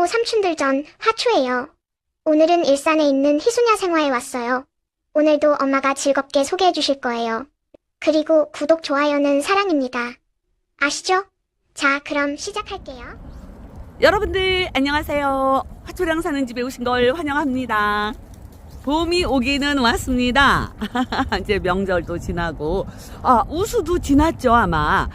이모 삼촌들 전 화초예요. 오늘은 일산에 있는 희소냐 생화에 왔어요. 오늘도 엄마가 즐겁게 소개해 주실 거예요. 그리고 구독, 좋아요는 사랑입니다. 아시죠? 자, 그럼 시작할게요. 여러분들 안녕하세요. 화초량 사는 집에 오신 걸 환영합니다. 봄이 오기는 왔습니다. 이제 명절도 지나고 우수도 지났죠 아마.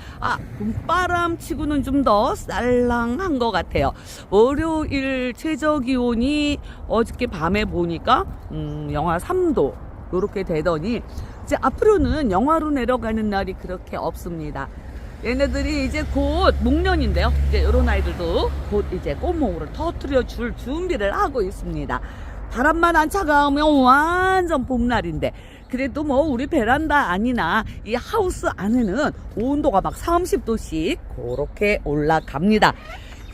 봄바람 치고는 좀 더 쌀랑한 것 같아요. 월요일 최저기온이 어저께 밤에 보니까 영하 3도 요렇게 되더니 이제 앞으로는 영하로 내려가는 날이 그렇게 없습니다. 얘네들이 이제 곧 목련인데요. 이제 이런 아이들도 곧 이제 꽃몽으로 터뜨려 줄 준비를 하고 있습니다. 바람만 안 차가우면 완전 봄날인데, 그래도 뭐 우리 베란다 아니나 이 하우스 안에는 온도가 막 30도씩 그렇게 올라갑니다.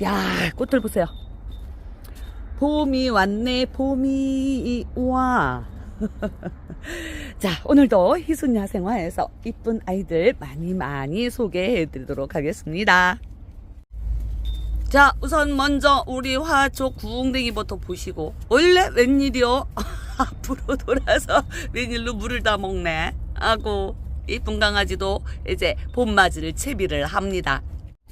야, 꽃들 보세요. 봄이 왔네, 봄이 와. 자, 오늘도 희순야 생화에서 이쁜 아이들 많이 소개해 드리도록 하겠습니다. 자, 우선 먼저 우리 화초 구웅댕이부터 보시고, 원래 웬일이요? 앞으로 돌아서 웬일로 물을 다 먹네 하고, 이쁜 강아지도 이제 봄맞이를 채비를 합니다.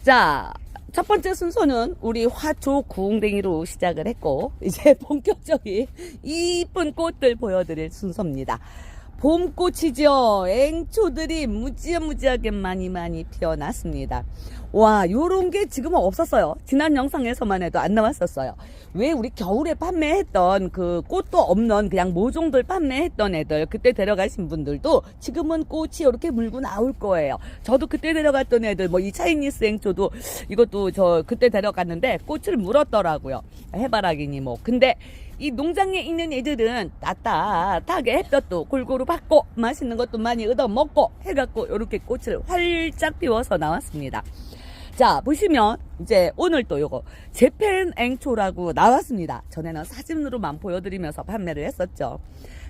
자, 첫 번째 순서는 우리 화초 구웅댕이로 시작을 했고, 이제 본격적인 이쁜 꽃들 보여드릴 순서입니다. 봄꽃이죠. 앵초들이 무지하게 많이 피어났습니다. 와, 요런 게 지금은 없었어요. 지난 영상에서만 해도 안 나왔었어요. 왜 우리 겨울에 판매했던 그 꽃도 없는 그냥 모종들 판매했던 애들, 그때 데려가신 분들도 지금은 꽃이 이렇게 물고 나올 거예요. 저도 그때 데려갔던 애들, 뭐 이 차이니스 앵초도 이것도 저 그때 데려갔는데 꽃을 물었더라고요. 해바라기니 뭐. 근데 이 농장에 있는 애들은 따뜻하게 햇볕도 골고루 받고 맛있는 것도 많이 얻어먹고 해갖고 이렇게 꽃을 활짝 피워서 나왔습니다. 자, 보시면 이제 오늘 또 요거 재팬 앵초라고 나왔습니다. 전에는 사진으로만 보여드리면서 판매를 했었죠.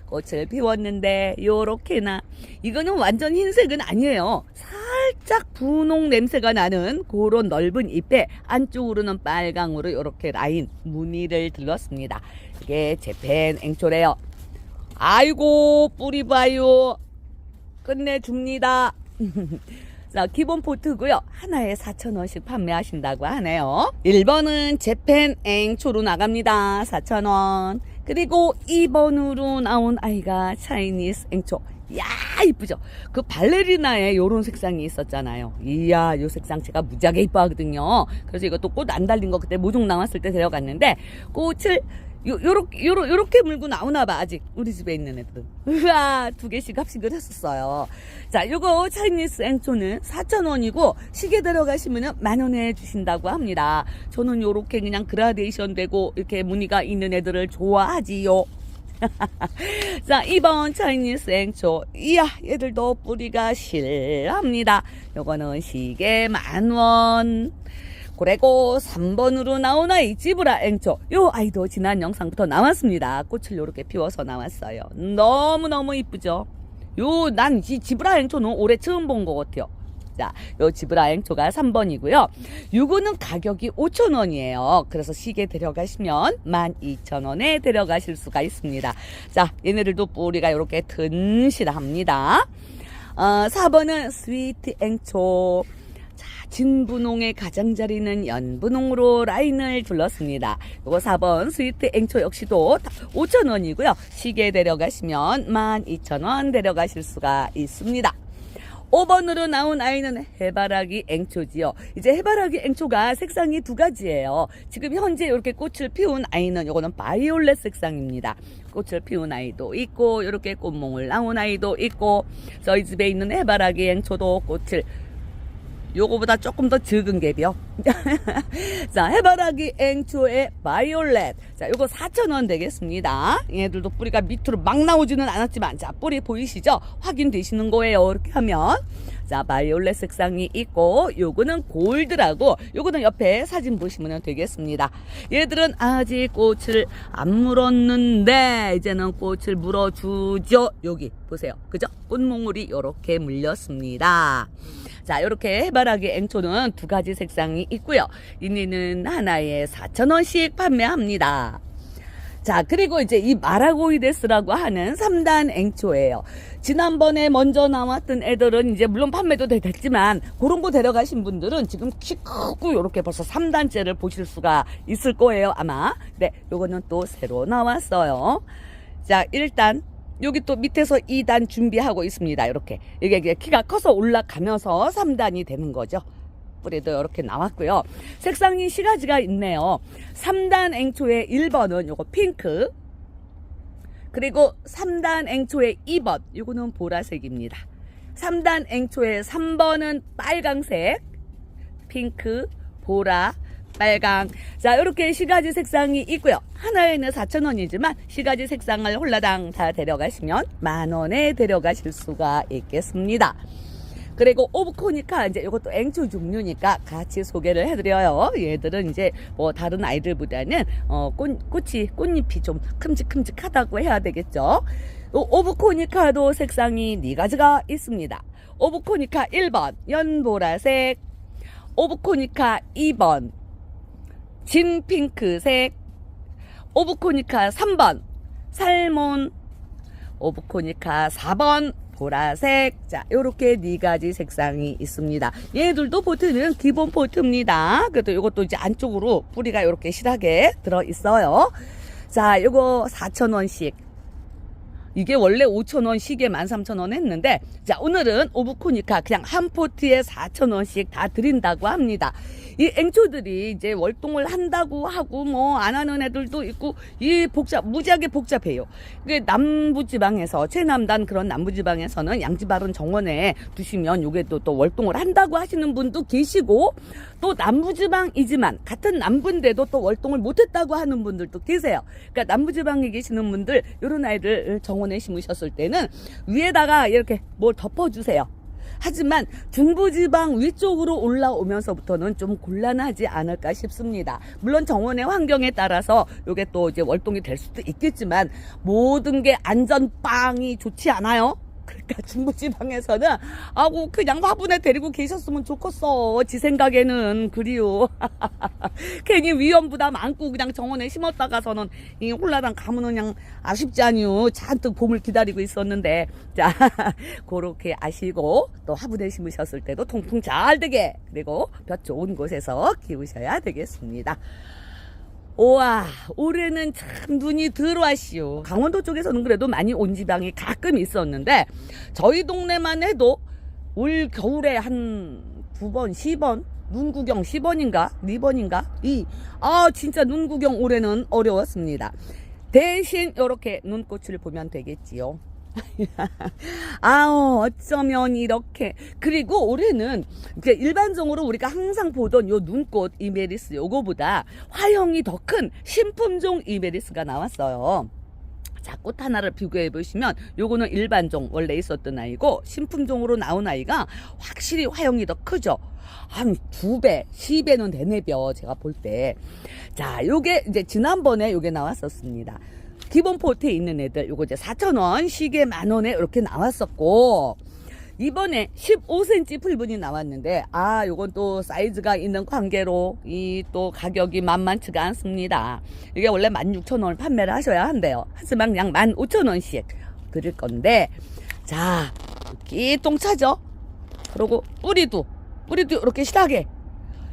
꽃을 피웠는데 요렇게나, 이거는 완전 흰색은 아니에요. 살짝 분홍 냄새가 나는 그런 넓은 잎에 안쪽으로는 빨강으로 이렇게 라인 무늬를 들렀습니다. 이게 재팬 앵초래요. 아이고, 뿌리 봐요. 끝내줍니다. 자, 기본 포트고요. 하나에 4,000원씩 판매하신다고 하네요. 1번은 재팬 앵초로 나갑니다. 4,000원. 그리고 2번으로 나온 아이가 차이니스 앵초. 야, 이쁘죠? 그 발레리나에 요런 색상이 있었잖아요. 이야, 요 색상 제가 무지하게 이뻐하거든요. 그래서 이것도 꽃 안 달린 거 그때 모종 나왔을 때 데려갔는데, 꽃을 요렇게 물고 나오나봐, 아직. 우리 집에 있는 애들은. 우와, 2개씩 합식을 했었어요. 자, 요거 차이니스 앵초는 4,000원이고, 시계 데려가시면은 10,000원에 주신다고 합니다. 저는 요렇게 그냥 그라데이션 되고, 이렇게 무늬가 있는 애들을 좋아하지요. 자, 2번 차이니스 앵초. 이야, 얘들도 뿌리가 실합니다. 요거는 시계 10,000원. 그리고 3번으로 나온 아이 지브라 앵초. 요 아이도 지난 영상부터 나왔습니다. 꽃을 요렇게 피워서 나왔어요. 너무너무 이쁘죠? 난 이 지브라 앵초는 올해 처음 본 것 같아요. 자, 요 지브라 앵초가 3번이고요. 요거는 가격이 5,000원이에요. 그래서 시계 데려가시면 12,000원에 데려가실 수가 있습니다. 자, 얘네들도 뿌리가 요렇게 든실합니다. 4번은 스위트 앵초. 진분홍의 가장자리는 연분홍으로 라인을 둘렀습니다. 요거 4번 스위트 앵초 역시도 5,000원이고요. 시계 데려가시면 12,000원 데려가실 수가 있습니다. 5번으로 나온 아이는 해바라기 앵초지요. 이제 해바라기 앵초가 색상이 2가지예요. 지금 현재 이렇게 꽃을 피운 아이는 요거는 바이올렛 색상입니다. 꽃을 피운 아이도 있고, 이렇게 꽃몽을 나온 아이도 있고, 저희 집에 있는 해바라기 앵초도 꽃을 요거보다 조금 더 적은 갭이요. 자, 해바라기 앵초의 바이올렛. 자, 요거 4,000원 되겠습니다. 얘들도 뿌리가 밑으로 막 나오지는 않았지만, 자, 뿌리 보이시죠? 확인되시는 거예요. 이렇게 하면. 자, 바이올렛 색상이 있고, 요거는 골드라고, 요거는 옆에 사진 보시면 되겠습니다. 얘들은 아직 꽃을 안 물었는데, 이제는 꽃을 물어주죠. 여기 보세요. 그죠? 꽃몽울이 요렇게 물렸습니다. 자, 이렇게 해바라기 앵초는 두 가지 색상이 있고요. 이니는 하나에 4,000원씩 판매합니다. 자, 그리고 이제 이 마라고이데스라고 하는 3단 앵초예요. 지난번에 먼저 나왔던 애들은 이제 물론 판매도 됐지만 그런 거 데려가신 분들은 지금 키 크고 이렇게 벌써 3단째를 보실 수가 있을 거예요, 아마. 네, 요거는 또 새로 나왔어요. 자, 일단 여기 또 밑에서 2단 준비하고 있습니다. 이렇게. 이게 키가 커서 올라가면서 3단이 되는 거죠. 뿌리도 이렇게 나왔고요. 색상이 시가지가 있네요. 3단 앵초의 1번은 요거 핑크, 그리고 3단 앵초의 2번 요거는 보라색입니다. 3단 앵초의 3번은 빨강색, 핑크, 보라, 빨강. 자, 이렇게 시가지 색상이 있고요. 하나에는 4,000원이지만 시가지 색상을 홀라당 다 데려가시면 10,000원에 데려가실 수가 있겠습니다. 그리고 오브코니카, 이제 이것도 앵초 종류니까 같이 소개를 해드려요. 얘들은 이제 뭐 다른 아이들보다는 꽃잎이 좀 큼직큼직하다고 해야 되겠죠. 오브코니카도 색상이 4가지가 있습니다. 오브코니카 1번 연보라색, 오브코니카 2번 진핑크색, 오브코니카 3번 살몬, 오브코니카 4번 보라색. 자, 요렇게 4가지 색상이 있습니다. 얘들도 포트는 기본 포트입니다. 그래도 요것도 이제 안쪽으로 뿌리가 요렇게 실하게 들어 있어요. 자, 요거 4,000원씩. 이게 원래 5,000원씩에 13,000원 했는데, 자, 오늘은 오브코니카 그냥 한 포트에 4,000원씩 다 드린다고 합니다. 이 앵초들이 이제 월동을 한다고 하고 뭐 안 하는 애들도 있고, 이 무지하게 복잡해요. 이게 남부지방에서, 최남단 그런 남부지방에서는 양지바른 정원에 두시면 요게 또 월동을 한다고 하시는 분도 계시고, 또 남부지방이지만 같은 남부인데도 또 월동을 못했다고 하는 분들도 계세요. 그러니까 남부지방에 계시는 분들, 요런 아이들 정원에 심으셨을 때는 위에다가 이렇게 뭘 덮어주세요. 하지만 중부지방 위쪽으로 올라오면서부터는 좀 곤란하지 않을까 싶습니다. 물론 정원의 환경에 따라서 이게 또 이제 월동이 될 수도 있겠지만 모든 게 안전빵이 좋지 않아요. 그러니까 중부지방에서는 그냥 화분에 데리고 계셨으면 좋겠어. 지 생각에는 그리요. 괜히 위험부담 안고 그냥 정원에 심었다가서는 이 홀라당 가면 그냥 아쉽지 않요. 잔뜩 봄을 기다리고 있었는데. 자, 그렇게 아시고 또 화분에 심으셨을 때도 통풍 잘 되게, 그리고 볕 좋은 곳에서 키우셔야 되겠습니다. 우와, 올해는 참 눈이 들어왔시오. 강원도 쪽에서는 그래도 많이 온 지방이 가끔 있었는데, 저희 동네만 해도 올 겨울에 한 9번, 10번, 눈 구경 10번인가? 4번인가? 진짜 눈 구경 올해는 어려웠습니다. 대신 이렇게 눈꽃을 보면 되겠지요. 어쩌면 이렇게. 그리고 올해는 이제 일반적으로 우리가 항상 보던 요 눈꽃 이메리스 요거보다 화형이 더 큰 신품종 이메리스가 나왔어요. 자, 꽃 하나를 비교해 보시면 요거는 일반종 원래 있었던 아이고 신품종으로 나온 아이가 확실히 화형이 더 크죠. 한 2배, 10배는 되네벼, 제가 볼 때. 자, 요게 이제 지난번에 요게 나왔었습니다. 기본 포트에 있는 애들, 요거 이제 4,000원, 시계 10,000원에 이렇게 나왔었고, 이번에 15cm 풀분이 나왔는데, 요건 또 사이즈가 있는 관계로 이 또 가격이 만만치가 않습니다. 이게 원래 16,000원을 판매를 하셔야 한대요. 하지만 그냥 15,000원씩 드릴 건데, 자, 끼똥 차죠? 그리고 뿌리도 이렇게 실하게.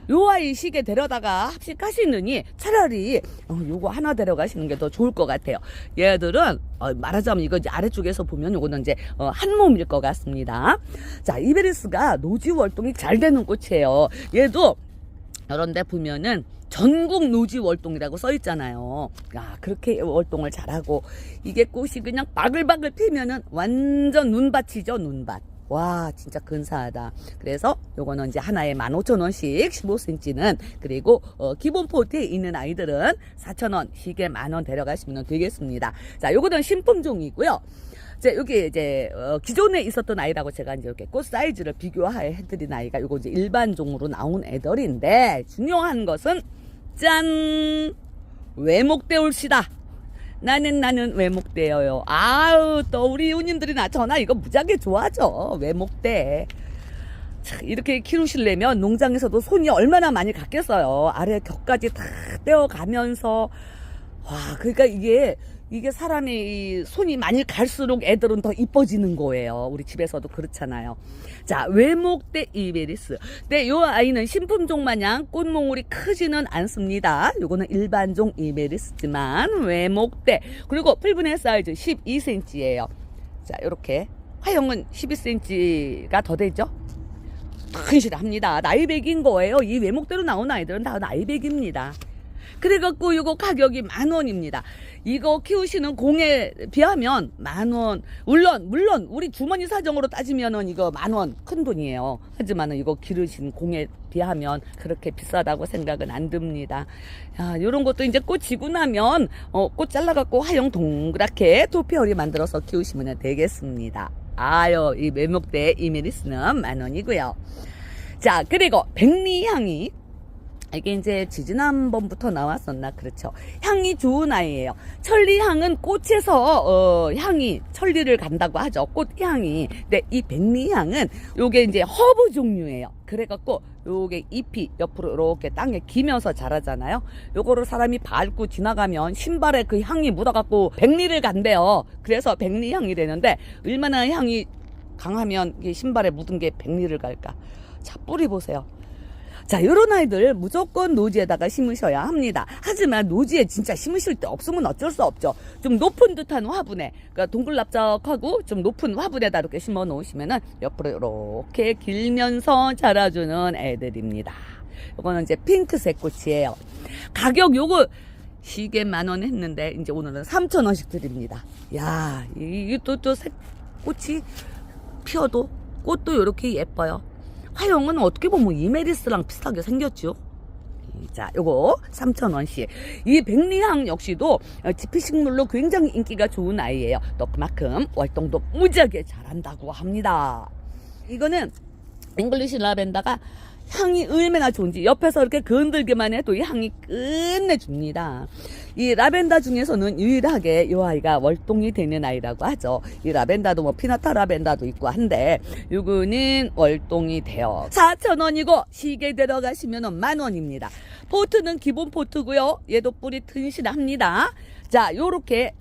요 아이 시계 데려다가 합식하시느니 차라리 요거 하나 데려가시는 게 더 좋을 것 같아요. 얘들은 말하자면 이거 이제 아래쪽에서 보면 요거는 이제 한 몸일 것 같습니다. 자, 이베리스가 노지 월동이 잘 되는 꽃이에요. 얘도 이런 데 보면은 전국 노지 월동이라고 써 있잖아요. 그렇게 월동을 잘하고, 이게 꽃이 그냥 바글바글 피면은 완전 눈밭이죠, 눈밭. 와, 진짜 근사하다. 그래서 요거는 이제 하나에 15,000원씩 15cm는, 그리고 기본 포트에 있는 아이들은 4,000원, 시계 10,000원 데려가시면 되겠습니다. 자, 요거는 신품종이고요. 자, 여기 이제 기존에 있었던 아이라고 제가 이제 이렇게 꽃 사이즈를 비교해드린 아이가 요거 이제 일반종으로 나온 애들인데, 중요한 것은 짠! 외목대올시다. 나는 외목대예요. 또 우리 이웃님들이 전화 이거 무지하게 좋아하죠. 외목대. 참, 이렇게 키우시려면 농장에서도 손이 얼마나 많이 갔겠어요. 아래 격까지 다 떼어가면서. 와, 그러니까 이게 사람이 이 손이 많이 갈수록 애들은 더 이뻐지는 거예요. 우리 집에서도 그렇잖아요. 자, 외목대 이베리스. 네, 요 아이는 신품종 마냥 꽃몽울이 크지는 않습니다. 요거는 일반종 이베리스지만 외목대. 그리고 풀분의 사이즈 12cm예요. 자, 요렇게 화형은 12cm가 더 되죠. 튼실합니다. 나이백인 거예요. 이 외목대로 나온 아이들은 다 나이백입니다. 그래갖고 이거 가격이 10,000원입니다. 이거 키우시는 공에 비하면 10,000원. 물론 우리 주머니 사정으로 따지면은 이거 10,000원 큰 돈이에요. 하지만은 이거 기르신 공에 비하면 그렇게 비싸다고 생각은 안 듭니다. 야, 요런 것도 이제 꽃 지고 나면 꽃 잘라갖고 화형 동그랗게 토피어리 만들어서 키우시면 되겠습니다. 아유, 이 외목대 이메리스는 10,000원이고요. 자, 그리고 백리향이 이게 이제 지지난번부터 나왔었나? 그렇죠. 향이 좋은 아이예요. 천리향은 꽃에서 향이 천리를 간다고 하죠. 꽃향이. 근데 이 백리향은 요게 이제 허브 종류예요. 그래갖고 요게 잎이 옆으로 이렇게 땅에 기면서 자라잖아요. 요거를 사람이 밟고 지나가면 신발에 그 향이 묻어갖고 백리를 간대요. 그래서 백리향이 되는데 얼마나 향이 강하면 이게 신발에 묻은 게 백리를 갈까? 자, 뿌리 보세요. 자, 요런 아이들 무조건 노지에다가 심으셔야 합니다. 하지만 노지에 진짜 심으실 때 없으면 어쩔 수 없죠. 좀 높은 듯한 화분에, 그러니까 동글납작하고 좀 높은 화분에다 이렇게 심어 놓으시면은 옆으로 이렇게 길면서 자라주는 애들입니다. 요거는 이제 핑크색 꽃이에요. 가격 요거 시계 10,000원 했는데 이제 오늘은 3,000원씩 드립니다. 야, 이게 또 꽃이 피어도 꽃도 요렇게 예뻐요. 화형은 어떻게 보면 이메리스랑 비슷하게 생겼죠. 자, 요거 3,000원씩. 이 백리향 역시도 지피식물로 굉장히 인기가 좋은 아이예요. 또 그만큼 활동도 무지하게 잘한다고 합니다. 이거는 잉글리시 라벤더가 향이 얼마나 좋은지 옆에서 이렇게 건들기만 해도 이 향이 끝내줍니다. 이 라벤더 중에서는 유일하게 이 아이가 월동이 되는 아이라고 하죠. 이 라벤더도 뭐 피나타 라벤더도 있고 한데 요거는 월동이 돼요. 4,000원이고 시계 들어가시면 10,000원입니다. 포트는 기본 포트고요. 얘도 뿌리 튼실합니다. 자, 요렇게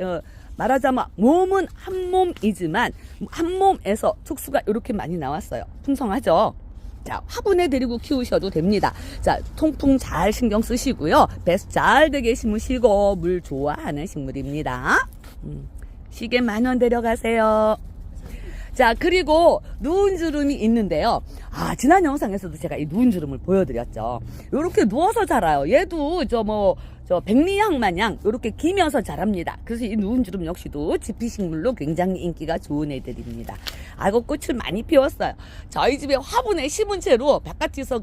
말하자면 몸은 한 몸이지만 한 몸에서 촉수가 이렇게 많이 나왔어요. 풍성하죠. 자, 화분에 데리고 키우셔도 됩니다. 자, 통풍 잘 신경 쓰시고요. 배수 잘 되게 심으시고 물 좋아하는 식물입니다. 시계 10,000원 데려가세요. 자, 그리고 누운 주름이 있는데요. 아, 지난 영상에서도 제가 이 누운 주름을 보여드렸죠. 요렇게 누워서 자라요. 얘도 백리향 마냥 요렇게 기면서 자랍니다. 그래서 이 누운 주름 역시도 지피식물로 굉장히 인기가 좋은 애들입니다. 아이고, 꽃을 많이 피웠어요. 저희 집에 화분에 심은 채로 바깥에서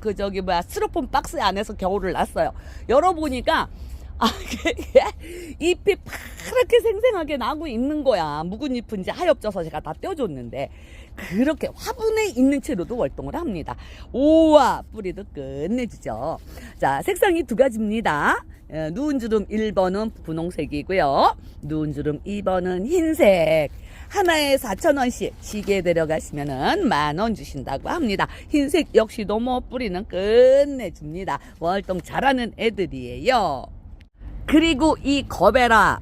스티로폼 박스 안에서 겨울을 놨어요. 열어보니까 잎이 파랗게 생생하게 나고 있는 거야. 묵은 잎은 이제 하엽져서 제가 다 떼어줬는데 그렇게 화분에 있는 채로도 활동을 합니다. 우와, 뿌리도 끝내주죠. 자, 색상이 2가지입니다. 누운 주름 1번은 분홍색이고요. 누운 주름 2번은 흰색. 하나에 4,000원씩 시계에 데려가시면은 10,000원 주신다고 합니다. 흰색 역시도 뭐 뿌리는 끝내줍니다. 활동 잘하는 애들이에요. 그리고 이 거베라,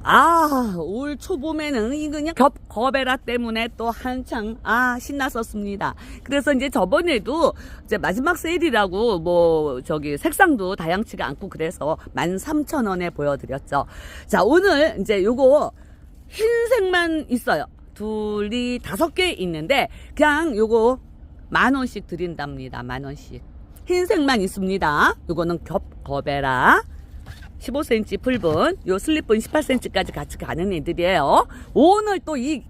올 초봄에는 이 그냥 거베라 때문에 또 한창 신났었습니다. 그래서 이제 저번에도 이제 마지막 세일이라고 색상도 다양치가 않고 그래서 13,000원에 보여드렸죠. 자, 오늘 이제 요거 흰색만 있어요. 둘이 5개 있는데 그냥 요거 10,000원씩 드린답니다. 10,000원씩. 흰색만 있습니다. 요거는 거베라 15cm 풀분, 요 슬립분 18cm까지 같이 가는 애들이에요. 오늘 또 이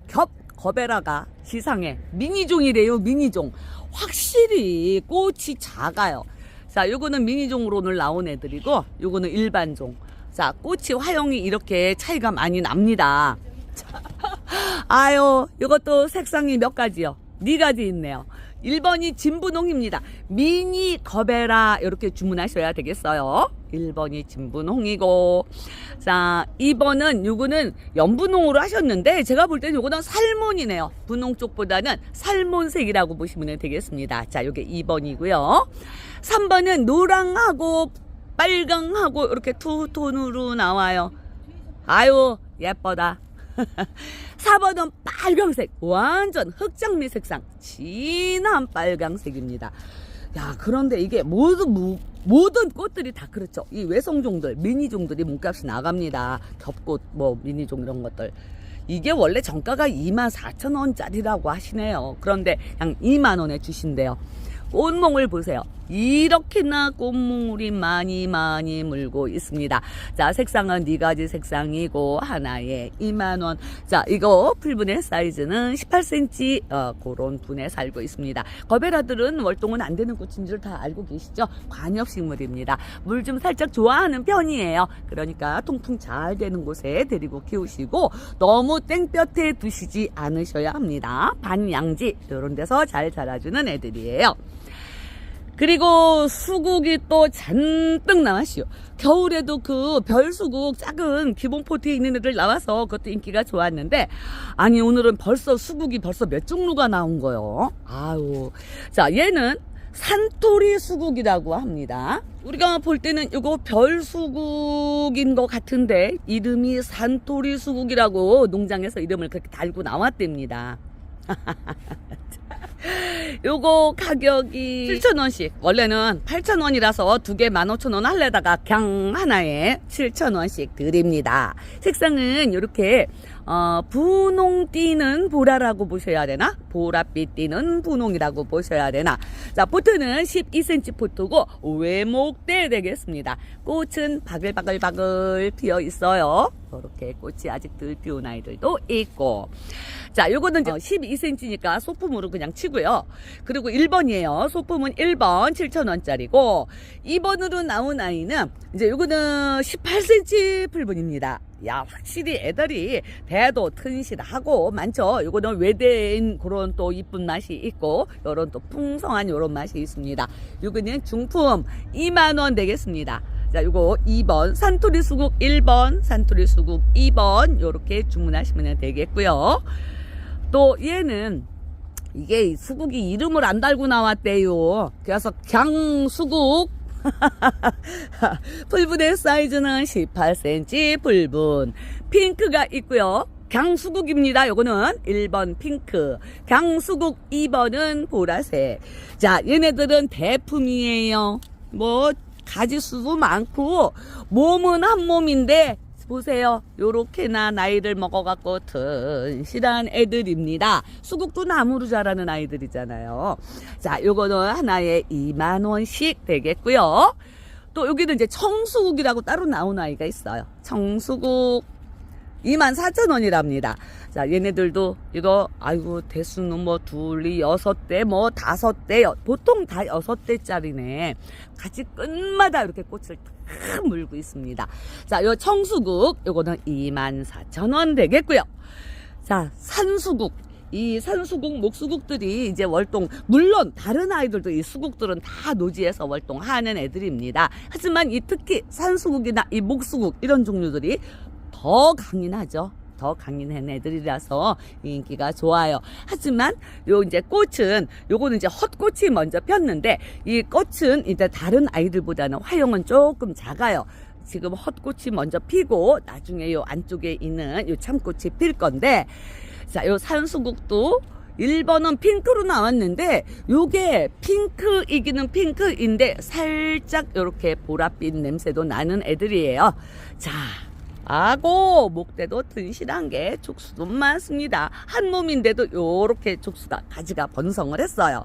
거베라가 시상에 미니종이래요. 미니종. 확실히 꽃이 작아요. 자, 요거는 미니종으로 오늘 나온 애들이고 요거는 일반종. 자, 꽃이 화형이 이렇게 차이가 많이 납니다. 아유, 요것도 색상이 몇 가지요. 네 가지 있네요. 1번이 진분홍입니다. 미니 거베라 이렇게 주문하셔야 되겠어요. 1번이 진분홍이고, 자 2번은 요거는 연분홍으로 하셨는데 제가 볼 때는 요거는 살몬이네요. 분홍 쪽보다는 살몬색이라고 보시면 되겠습니다. 자 요게 2번이고요. 3번은 노랑하고 빨강하고 이렇게 투톤으로 나와요. 아유 예뻐다. 4번은 빨강색, 완전 흑장미 색상, 진한 빨강색입니다. 야, 그런데 이게 모든 꽃들이 다 그렇죠. 이 외성종들, 미니종들이 몸값이 나갑니다. 겹꽃, 뭐 미니종 이런 것들. 이게 원래 정가가 24,000원짜리라고 하시네요. 그런데 그냥 2만원에 주신대요. 꽃몽을 보세요. 이렇게나 꽃몽울이 많이 물고 있습니다. 자, 색상은 4가지 색상이고 하나에 2만원. 자, 이거 풀분의 사이즈는 18cm 그런 분에 살고 있습니다. 거베라들은 월동은 안 되는 꽃인 줄 다 알고 계시죠? 관엽식물입니다. 물 좀 살짝 좋아하는 편이에요. 그러니까 통풍 잘 되는 곳에 데리고 키우시고 너무 땡볕에 두시지 않으셔야 합니다. 반양지 이런 데서 잘 자라주는 애들이에요. 그리고 수국이 또 잔뜩 나왔시오. 겨울에도 그 별수국 작은 기본 포트에 있는 애들 나와서 그것도 인기가 좋았는데, 아니 오늘은 벌써 수국이 벌써 몇 종류가 나온 거요. 아유, 자 얘는 산토리 수국이라고 합니다. 우리가 볼 때는 이거 별수국인 것 같은데 이름이 산토리 수국이라고 농장에서 이름을 그렇게 달고 나왔답니다. 요거 가격이 7,000원씩, 원래는 8,000원이라서 두 개 15,000원 할래다가 그냥 하나에 7,000원씩 드립니다. 색상은 이렇게 분홍 띠는 보라라고 보셔야 되나? 보랏빛 띠는 분홍이라고 보셔야 되나? 자, 포트는 12cm 포트고 외목대 되겠습니다. 꽃은 바글바글 피어 있어요. 이렇게 꽃이 아직 덜 피운 아이들도 있고. 자, 요거는 이제 12cm니까 소품으로 그냥 치고요. 그리고 1번이에요. 소품은 1번 7,000원짜리고, 2번으로 나온 아이는 이제 요거는 18cm 풀분입니다. 야, 확실히 애들이 대도 튼실하고 많죠. 요거는 외대인 그런 또 이쁜 맛이 있고, 요런 또 풍성한 요런 맛이 있습니다. 요거는 중품 2만원 되겠습니다. 자, 요거 2번 산토리 수국 1번, 산토리 수국 2번 요렇게 주문하시면 되겠고요. 또 얘는 이게 수국이 이름을 안 달고 나왔대요. 그래서 그냥 수국 풀분의 사이즈는 18cm 풀분, 핑크가 있고요. 강수국입니다. 요거는 1번 핑크, 강수국 2번은 보라색. 자, 얘네들은 대품이에요. 뭐 가지수도 많고 몸은 한 몸인데 보세요. 요렇게나 나이를 먹어갖고 튼실한 애들입니다. 수국도 나무로 자라는 아이들이잖아요. 자, 요거는 하나에 2만원씩 되겠고요. 또 여기는 이제 청수국이라고 따로 나온 아이가 있어요. 청수국 24,000원이랍니다. 자, 얘네들도 이거 아이고 대수는 뭐 둘이 6대 뭐 5대, 보통 다 6대짜리네. 가지 끝마다 이렇게 꽃을 탁 물고 있습니다. 자, 요 청수국 요거는 24,000원 되겠고요. 자, 산수국, 이 산수국, 목수국들이 이제 월동, 물론 다른 아이들도 이 수국들은 다 노지에서 월동하는 애들입니다. 하지만 이 특히 산수국이나 이 목수국 이런 종류들이 더 강인하죠. 더 강인한 애들이라서 인기가 좋아요. 하지만 요 이제 꽃은, 요거는 이제 헛꽃이 먼저 폈는데 이 꽃은 이제 다른 아이들보다는 화형은 조금 작아요. 지금 헛꽃이 먼저 피고 나중에 요 안쪽에 있는 요 참꽃이 필 건데, 자, 요 산수국도 1번은 핑크로 나왔는데 요게 핑크이기는 핑크인데 살짝 요렇게 보랏빛 냄새도 나는 애들이에요. 자, 아고 목대도 튼실한 게 촉수도 많습니다. 한 몸인데도 요렇게 촉수가 가지가 번성을 했어요.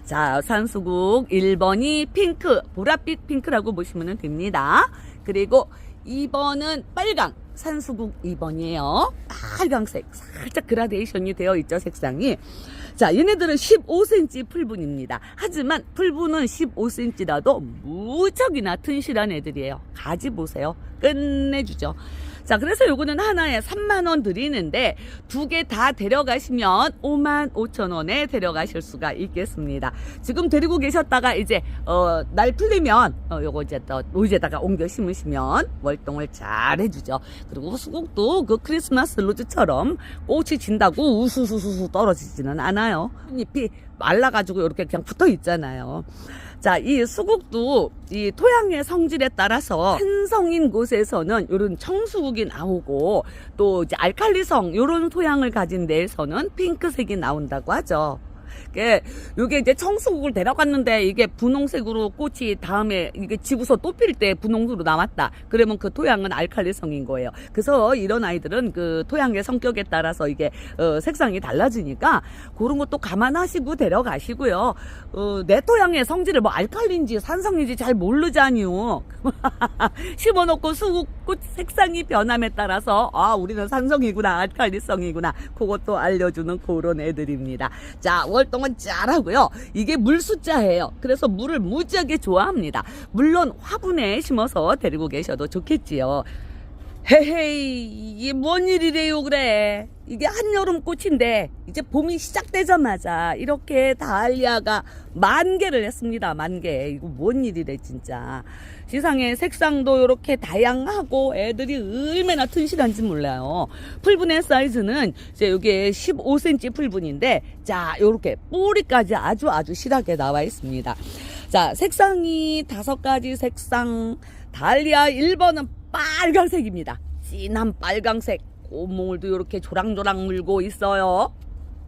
자, 산수국 1번이 핑크, 보랏빛 핑크라고 보시면 됩니다. 그리고 2번은 빨강, 산수국 2번이에요. 빨강색, 살짝 그라데이션이 되어 있죠, 색상이. 자, 얘네들은 15cm 풀분입니다. 하지만 풀분은 15cm라도 무척이나 튼실한 애들이에요. 가지 보세요. 끝내주죠. 자, 그래서 요거는 하나에 3만원 드리는데 2개 다 데려가시면 55,000원에 데려가실 수가 있겠습니다. 지금 데리고 계셨다가 이제 날 풀리면 요거 이제 또 노지에다가 옮겨 심으시면 월동을 잘 해주죠. 그리고 수국도 그 크리스마스 로즈처럼 꽃이 진다고 우수수수 떨어지지는 않아요. 잎이 말라가지고 이렇게 그냥 붙어 있잖아요. 자, 이 수국도 이 토양의 성질에 따라서 산성인 곳에서는 이런 청수국이 나오고 또 이제 알칼리성 이런 토양을 가진 데에서는 핑크색이 나온다고 하죠. 요게 이제 청수국을 데려갔는데 이게 분홍색으로 꽃이 다음에 이게 지고서 또 필 때 분홍으로 나왔다. 그러면 그 토양은 알칼리성인 거예요. 그래서 이런 아이들은 그 토양의 성격에 따라서 이게 색상이 달라지니까 그런 것도 감안하시고 데려가시고요. 내 토양의 성질을 뭐 알칼리인지 산성인지 잘 모르잖요. 심어놓고 수국꽃 색상이 변함에 따라서 우리는 산성이구나 알칼리성이구나 그것도 알려주는 그런 애들입니다. 자, 월동은 잘하고요. 이게 물 숫자예요. 그래서 물을 무지하게 좋아합니다. 물론 화분에 심어서 데리고 계셔도 좋겠지요. 헤헤이, 이게 뭔 일이래요 그래. 이게 한여름 꽃인데 이제 봄이 시작되자마자 이렇게 다알리아가 10,000개를 했습니다. 10,000개. 이거 뭔 일이래 진짜. 세상에 색상도 이렇게 다양하고 애들이 얼마나 튼실한지 몰라요. 풀분의 사이즈는 이제 이게 15cm 풀분인데 자, 요렇게 뿌리까지 아주 실하게 나와 있습니다. 자, 색상이 5가지 색상. 다알리아 1번은 빨강색입니다. 진한 빨강색. 꽃몽울도 이렇게 조랑조랑 물고 있어요.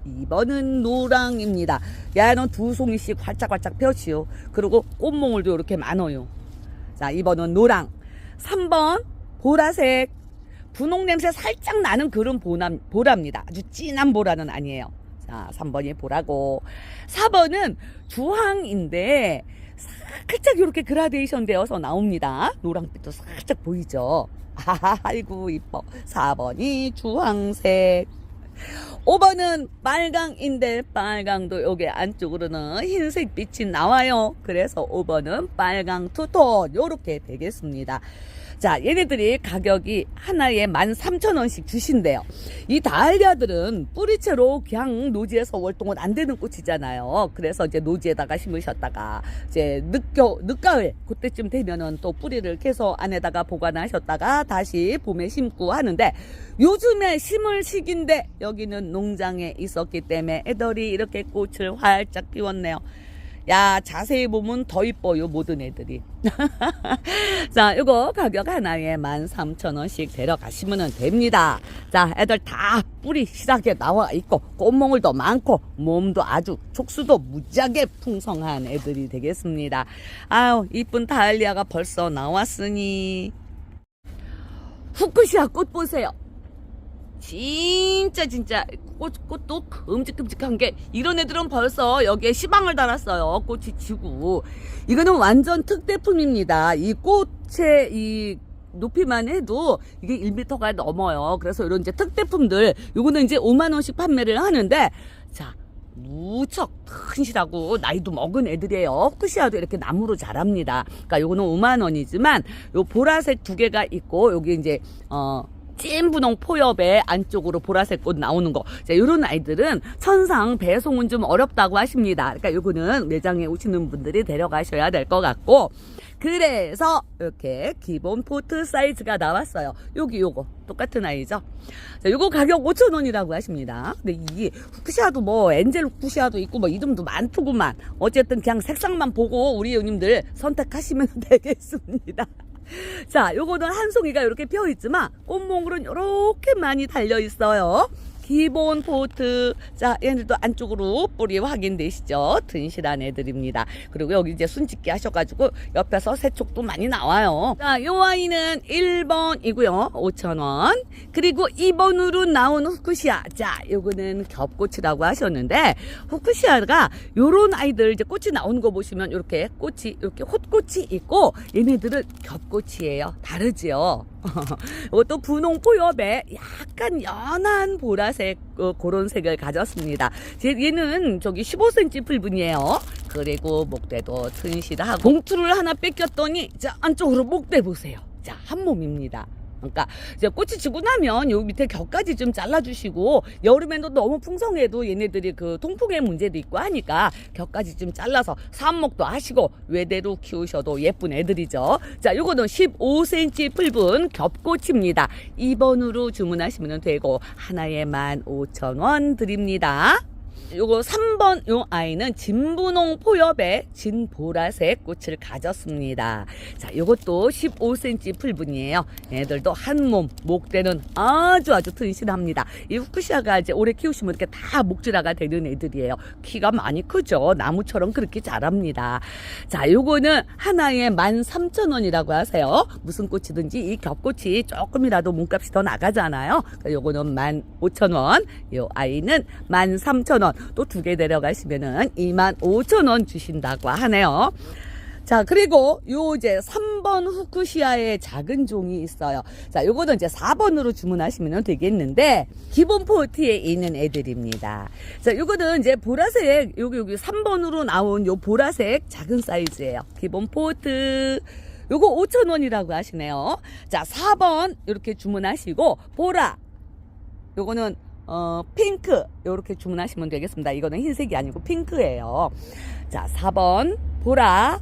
2번은 노랑입니다. 얘는 2송이씩 활짝활짝 펴지요. 그리고 꽃몽울도 이렇게 많아요. 자, 2번은 노랑. 3번 보라색. 분홍 냄새 살짝 나는 그런 보라입니다. 아주 진한 보라는 아니에요. 자, 3번이 보라고. 4번은 주황인데 살짝 이렇게 그라데이션 되어서 나옵니다. 노랑빛도 살짝 보이죠. 아이고 이뻐. 4번이 주황색. 5번은 빨강인데 빨강도 여기 안쪽으로는 흰색 빛이 나와요. 그래서 5번은 빨강 투톤 요렇게 되겠습니다. 자, 얘네들이 가격이 하나에 13,000원씩 주신대요. 이 다알리아들은 뿌리채로 그냥 노지에서 월동은 안 되는 꽃이잖아요. 그래서 이제 노지에다가 심으셨다가 이제 늦가을 그때쯤 되면은 또 뿌리를 캐서 안에다가 보관하셨다가 다시 봄에 심고 하는데 요즘에 심을 시기인데 여기는 농장에 있었기 때문에 애들이 이렇게 꽃을 활짝 피웠네요. 야, 자세히 보면 더 이뻐요 모든 애들이. 자, 요거 가격 하나에 13,000원씩 데려가시면 됩니다. 자, 애들 다 뿌리 실하게 나와 있고 꽃몽울도 많고 몸도 아주 촉수도 무지하게 풍성한 애들이 되겠습니다. 아유, 이쁜 다알리아가 벌써 나왔으니 후크시아 꽃 보세요. 진짜 꽃도 큼직큼직한 게 이런 애들은 벌써 여기에 시방을 달았어요. 꽃이 지고. 이거는 완전 특대품입니다. 이 꽃의 이 높이만 해도 이게 1m가 넘어요. 그래서 이런 이제 특대품들 요거는 이제 5만원씩 판매를 하는데 자, 무척 튼실하고 나이도 먹은 애들이에요. 후크시아도 이렇게 나무로 자랍니다. 그러니까 요거는 5만원이지만 요 보라색 2개가 있고 여기 이제 찐 분홍 포엽에 안쪽으로 보라색 꽃 나오는 거. 자, 요런 아이들은 천상 배송은 좀 어렵다고 하십니다. 그러니까 요거는 매장에 오시는 분들이 데려가셔야 될 것 같고. 그래서 이렇게 기본 포트 사이즈가 나왔어요. 요거 똑같은 아이죠. 자, 요거 가격 5,000원이라고 하십니다. 근데 이 후크시아도 뭐 엔젤 후크시아도 있고 뭐 이름도 많더구만. 어쨌든 그냥 색상만 보고 우리 형님들 선택하시면 되겠습니다. 자, 요거는 한 송이가 이렇게 펴있지만 꽃몽울은 이렇게 많이 달려있어요. 기본 포트. 자, 얘네들도 안쪽으로 뿌리 확인되시죠? 튼실한 애들입니다. 그리고 여기 이제 순짓기 하셔가지고 옆에서 새촉도 많이 나와요. 자, 요 아이는 1번이고요. 5,000원. 그리고 2번으로 나온 후크시아. 자, 요거는 겹꽃이라고 하셨는데 후크시아가 요런 아이들 이제 꽃이 나오는 거 보시면 이렇게 꽃이 이렇게 홑꽃이 있고 얘네들은 겹꽃이에요. 다르지요? 이것도 분홍 포엽에 약간 연한 보라색 그런 색을 가졌습니다. 얘는 저기 15cm 풀분이에요. 그리고 목대도 튼실하고 봉투를 하나 뺏겼더니 자, 안쪽으로 목대 보세요. 자, 한 몸입니다. 그러니까 이제 꽃이 지고 나면 요 밑에 겹까지 좀 잘라주시고, 여름에도 너무 풍성해도 얘네들이 그 통풍의 문제도 있고 하니까 겹까지 좀 잘라서 삽목도 하시고 외대로 키우셔도 예쁜 애들이죠. 자, 요거는 15cm 풀분 겹꽃입니다. 2번으로 주문하시면 되고 하나에 15,000원 드립니다. 요거 3번 요 아이는 진분홍 포엽에 진보라색 꽃을 가졌습니다. 자, 요것도 15cm 풀분이에요. 얘들도 한몸 목대는 아주 튼실합니다. 이 후크시아가 이제 오래 키우시면 이렇게 다 목질화가 되는 애들이에요. 키가 많이 크죠. 나무처럼 그렇게 자랍니다. 자, 요거는 하나에 13,000원이라고 하세요. 무슨 꽃이든지 이 겹꽃이 조금이라도 몸값이 더 나가잖아요. 그러니까 요거는 15,000원, 요 아이는 13,000원. 또 2개 데려가시면은 25,000원 주신다고 하네요. 자, 그리고 요 이제 3번 후쿠시아의 작은 종이 있어요. 자, 요거는 이제 4번으로 주문하시면 되겠는데, 기본 포트에 있는 애들입니다. 자, 요거는 이제 보라색, 여기 3번으로 나온 요 보라색 작은 사이즈예요. 기본 포트. 요거 5,000원이라고 하시네요. 자, 4번 이렇게 주문하시고, 보라. 요거는 핑크 요렇게 주문하시면 되겠습니다. 이거는 흰색이 아니고 핑크예요. 자, 4번 보라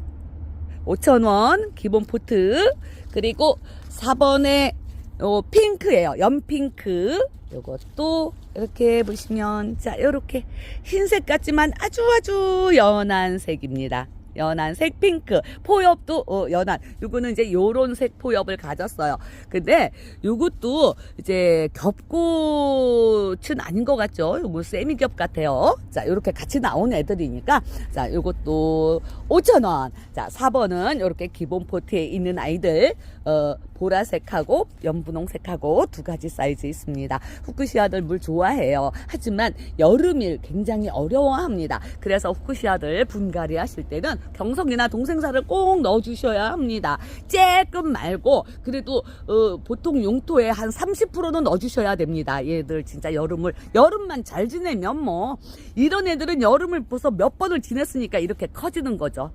5,000원 기본 포트. 그리고 4번에 요 핑크예요. 연핑크. 요것도 이렇게 보시면, 자, 요렇게 흰색 같지만 아주 연한 색입니다. 연한 색 핑크. 포엽도 연한. 요거는 이제 요런 색 포엽을 가졌어요. 근데 요것도 이제 겹꽃은 아닌 것 같죠? 요거 세미겹 같아요. 자, 요렇게 같이 나온 애들이니까, 자, 요것도 5,000원. 자, 4번은 요렇게 기본 포트에 있는 아이들, 보라색하고 연분홍색하고 2가지 사이즈 있습니다. 후쿠시아들 물 좋아해요. 하지만 여름일 굉장히 어려워합니다. 그래서 후쿠시아들 분갈이 하실 때는 경성이나 동생살을 꼭 넣어주셔야 합니다. 쬐끔 말고 그래도 보통 용토에 한 30%는 넣어주셔야 됩니다. 얘들 진짜 여름만 잘 지내면 뭐, 이런 애들은 여름을 벌써 몇 번을 지냈으니까 이렇게 커지는 거죠.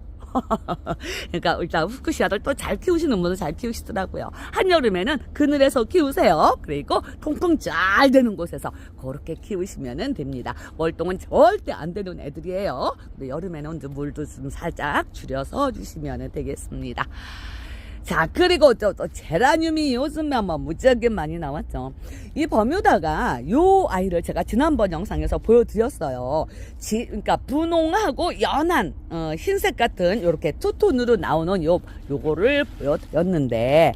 그러니까 일단 후쿠시아들 또 잘 키우시는 분은 잘 키우시더라고요. 한여름에는 그늘에서 키우세요. 그리고 통풍 잘 되는 곳에서 그렇게 키우시면 됩니다. 월동은 절대 안 되는 애들이에요. 근데 여름에는 물도 좀 살짝 줄여서 주시면 되겠습니다. 자, 그리고 또 제라늄이 요즘에 뭐 무지하게 많이 나왔죠. 이 버뮤다가 요 아이를 제가 지난번 영상에서 보여드렸어요. 그러니까 분홍하고 연한 흰색 같은 요렇게 투톤으로 나오는 요거를 보여드렸는데,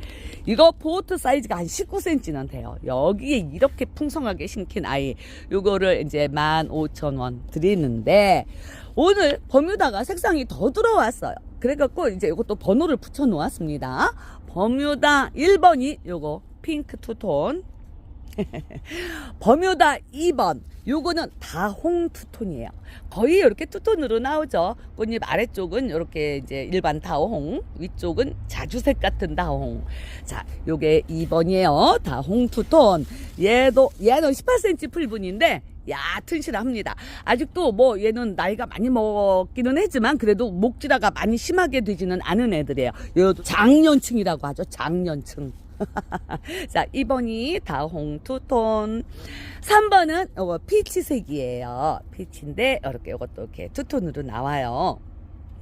이거 포트 사이즈가 한 19cm는 돼요. 여기에 이렇게 풍성하게 심긴 아이, 요거를 이제 15,000원 드리는데, 오늘 버뮤다가 색상이 더 들어왔어요. 그래갖고 이제 이것도 번호를 붙여 놓았습니다. 버뮤다 1번이 요거 핑크 투톤. 버뮤다 2번 요거는 다홍 투톤이에요. 거의 이렇게 투톤으로 나오죠. 꽃잎 아래쪽은 이렇게 이제 일반 다홍, 위쪽은 자주색 같은 다홍. 자, 요게 2번이에요. 다홍 투톤. 얘는 18cm 풀분인데 튼실합니다. 아직도 뭐 얘는 나이가 많이 먹기는 했지만 그래도 목질화가 많이 심하게 되지는 않은 애들이에요. 얘도 장년층이라고 하죠. 장년층. 자, 2번이 다홍 투톤. 3번은 요거 피치색이에요. 피치인데 이것도 이렇게 투톤으로 나와요.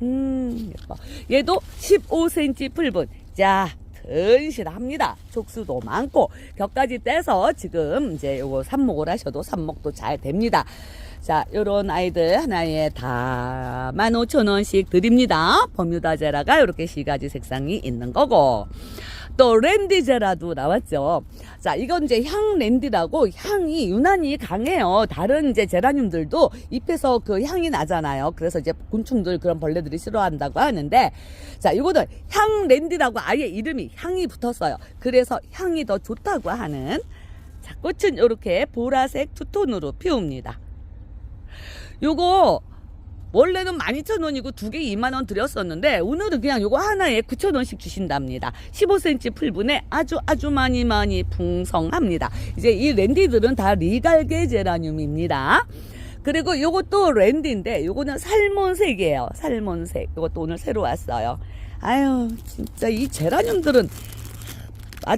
예뻐. 얘도 15cm 풀분. 자, 튼실합니다. 촉수도 많고 격까지 떼서 지금 이제 요거 삽목을 하셔도 삽목도 잘 됩니다. 자, 요런 아이들 하나에 다 15,000원씩 드립니다. 버뮤다 제라가 이렇게 4가지 색상이 있는 거고, 또 랜디제라도 나왔죠. 자, 이건 이제 향 랜디라고 향이 유난히 강해요. 다른 이제 제라늄들도 잎에서 그 향이 나잖아요. 그래서 이제 곤충들, 그런 벌레들이 싫어한다고 하는데, 자, 이거는 향 랜디라고 아예 이름이 향이 붙었어요. 그래서 향이 더 좋다고 하는. 자, 꽃은 이렇게 보라색 투톤으로 피웁니다. 요거 원래는 12,000원이고 2개 2만원 드렸었는데 오늘은 그냥 요거 하나에 9,000원씩 주신답니다. 15cm 풀분에 아주 많이 풍성합니다. 이제 이 랜디들은 다 리갈게 제라늄입니다. 그리고 요것도 랜디인데 요거는 살몬색이에요. 살몬색. 요것도 오늘 새로 왔어요. 아유, 진짜 이 제라늄들은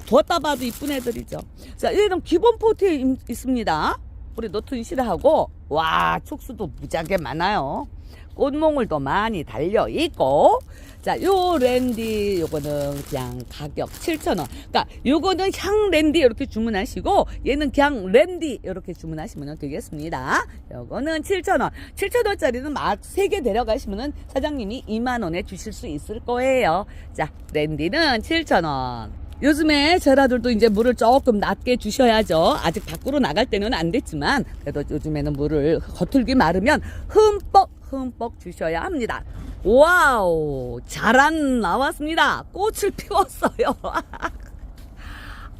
뒀다 봐도 이쁜 애들이죠. 자, 얘는 기본 포트에 있습니다. 우리 노튼 실하고, 와, 촉수도 무지하게 많아요. 꽃몽울도 많이 달려있고, 자, 요 랜디, 요거는 그냥 가격 7,000원. 그러니까, 요거는 향 랜디 이렇게 주문하시고, 얘는 그냥 랜디 이렇게 주문하시면 되겠습니다. 요거는 7,000원. 7,000원짜리는 막 3개 데려가시면은 사장님이 2만원에 주실 수 있을 거예요. 자, 랜디는 7,000원. 요즘에 제라들도 이제 물을 조금 낮게 주셔야죠. 아직 밖으로 나갈 때는 안 됐지만, 그래도 요즘에는 물을 겉흙이 마르면 흠뻑 주셔야 합니다. 와우, 자란 나왔습니다. 꽃을 피웠어요.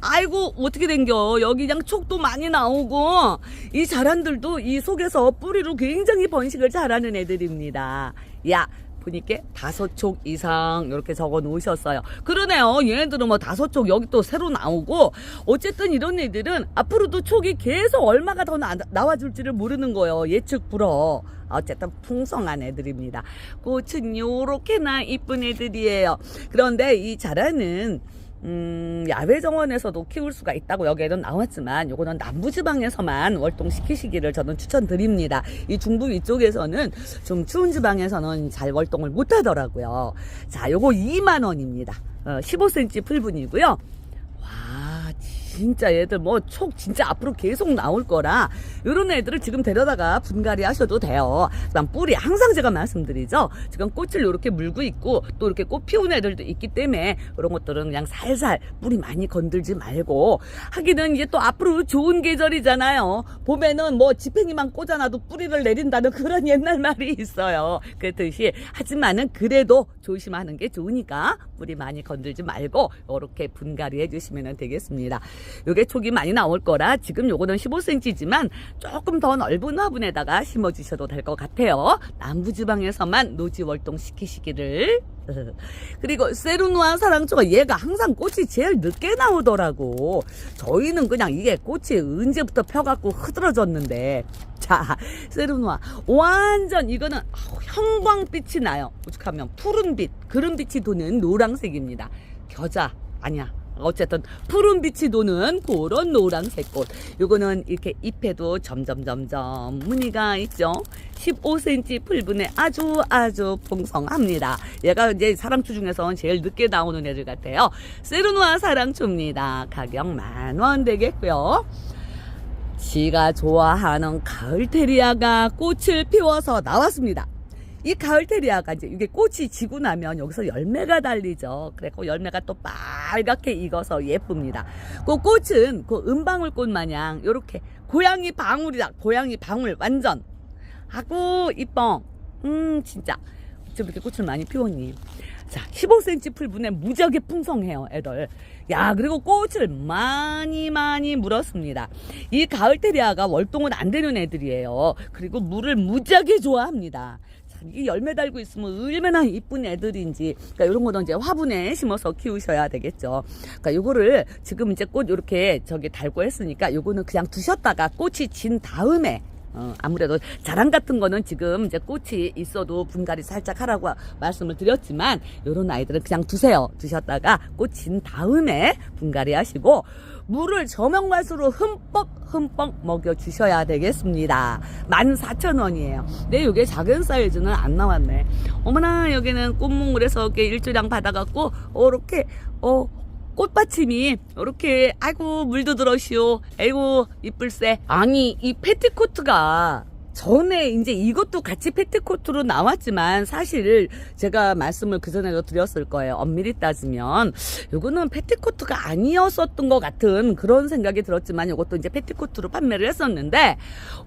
아이고, 어떻게 된겨. 여기 그냥 촉도 많이 나오고, 이 자란들도 이 속에서 뿌리로 굉장히 번식을 잘하는 애들입니다. 야, 보니까 5촉 이상 이렇게 적어 놓으셨어요. 그러네요. 얘네들은 뭐 5촉 여기 또 새로 나오고, 어쨌든 이런 애들은 앞으로도 촉이 계속 얼마가 더 나와줄지를 모르는 거예요. 예측 불허. 어쨌든 풍성한 애들입니다. 꽃은 요렇게나 이쁜 애들이에요. 그런데 이 자라는 야외 정원에서도 키울 수가 있다고 여기에는 나왔지만, 요거는 남부지방에서만 월동시키시기를 저는 추천드립니다. 이 중부 위쪽에서는 좀 추운 지방에서는 잘 월동을 못 하더라고요. 자, 요거 2만원입니다. 15cm 풀분이고요. 와, 진짜 얘들 뭐 촉 진짜 앞으로 계속 나올 거라 이런 애들을 지금 데려다가 분갈이 하셔도 돼요. 그다음 뿌리 항상 제가 말씀드리죠. 지금 꽃을 이렇게 물고 있고 또 이렇게 꽃 피운 애들도 있기 때문에 이런 것들은 그냥 살살 뿌리 많이 건들지 말고, 하기는 이제 또 앞으로 좋은 계절이잖아요. 봄에는 뭐 지팽이만 꽂아놔도 뿌리를 내린다는 그런 옛날 말이 있어요. 그렇듯이 하지만은 그래도 조심하는 게 좋으니까 뿌리 많이 건들지 말고 이렇게 분갈이 해주시면 되겠습니다. 요게 촉이 많이 나올 거라 지금 요거는 15cm지만 조금 더 넓은 화분에다가 심어주셔도 될 것 같아요. 남부지방에서만 노지 월동 시키시기를. 그리고 세르누아 사랑초가 얘가 항상 꽃이 제일 늦게 나오더라고. 저희는 그냥 이게 꽃이 언제부터 펴갖고 흐드러졌는데, 자, 세르누아 완전 이거는 형광빛이 나요. 오죽하면 푸른빛, 그런 빛이 도는 노란색입니다. 겨자 아니야, 어쨌든 푸른 빛이 도는 그런 노란색 꽃. 요거는 이렇게 잎에도 점점 무늬가 있죠. 15cm 풀분에 아주 풍성합니다. 얘가 이제 사랑초 중에서 제일 늦게 나오는 애들 같아요. 세르누아 사랑초입니다. 가격 10,000원 되겠고요. 지가 좋아하는 가을테리아가 꽃을 피워서 나왔습니다. 이 가을테리아가 이제 이게 꽃이 지고 나면 여기서 열매가 달리죠. 그래서 열매가 또 빨갛게 익어서 예쁩니다. 그 꽃은 그 은방울꽃 마냥 요렇게 고양이 방울이다. 고양이 방울 완전 하고 이뻐. 진짜 좀 이렇게 꽃을 많이 피웠니. 자, 15cm 풀분에 무지하게 풍성해요, 애들. 야, 그리고 꽃을 많이 물었습니다. 이 가을테리아가 월동은 안 되는 애들이에요. 그리고 물을 무지하게 좋아합니다. 이 열매 달고 있으면 얼마나 이쁜 애들인지. 그러니까 이런 거는 이제 화분에 심어서 키우셔야 되겠죠. 그러니까 요거를 지금 이제 꽃 이렇게 저기 달고 했으니까 요거는 그냥 두셨다가 꽃이 진 다음에, 아무래도 자랑 같은 거는 지금 이제 꽃이 있어도 분갈이 살짝 하라고 말씀을 드렸지만, 요런 아이들은 그냥 두세요. 두셨다가 꽃 진 다음에 분갈이 하시고, 물을 저명맛으로 흠뻑 먹여주셔야 되겠습니다. 14,000원이에요. 근데 요게 작은 사이즈는 안 나왔네. 어머나, 여기는 꽃몽울에서 이렇게 일주량 받아갖고, 이렇게, 꽃받침이 이렇게, 아이고 물도 들어시오, 아이고 이쁠세. 아니, 이 패티코트가 전에 이제 이것도 같이 패티코트로 나왔지만, 사실 제가 말씀을 그전에도 드렸을 거예요. 엄밀히 따지면 요거는 패티코트가 아니었었던 것 같은 그런 생각이 들었지만, 요것도 이제 패티코트로 판매를 했었는데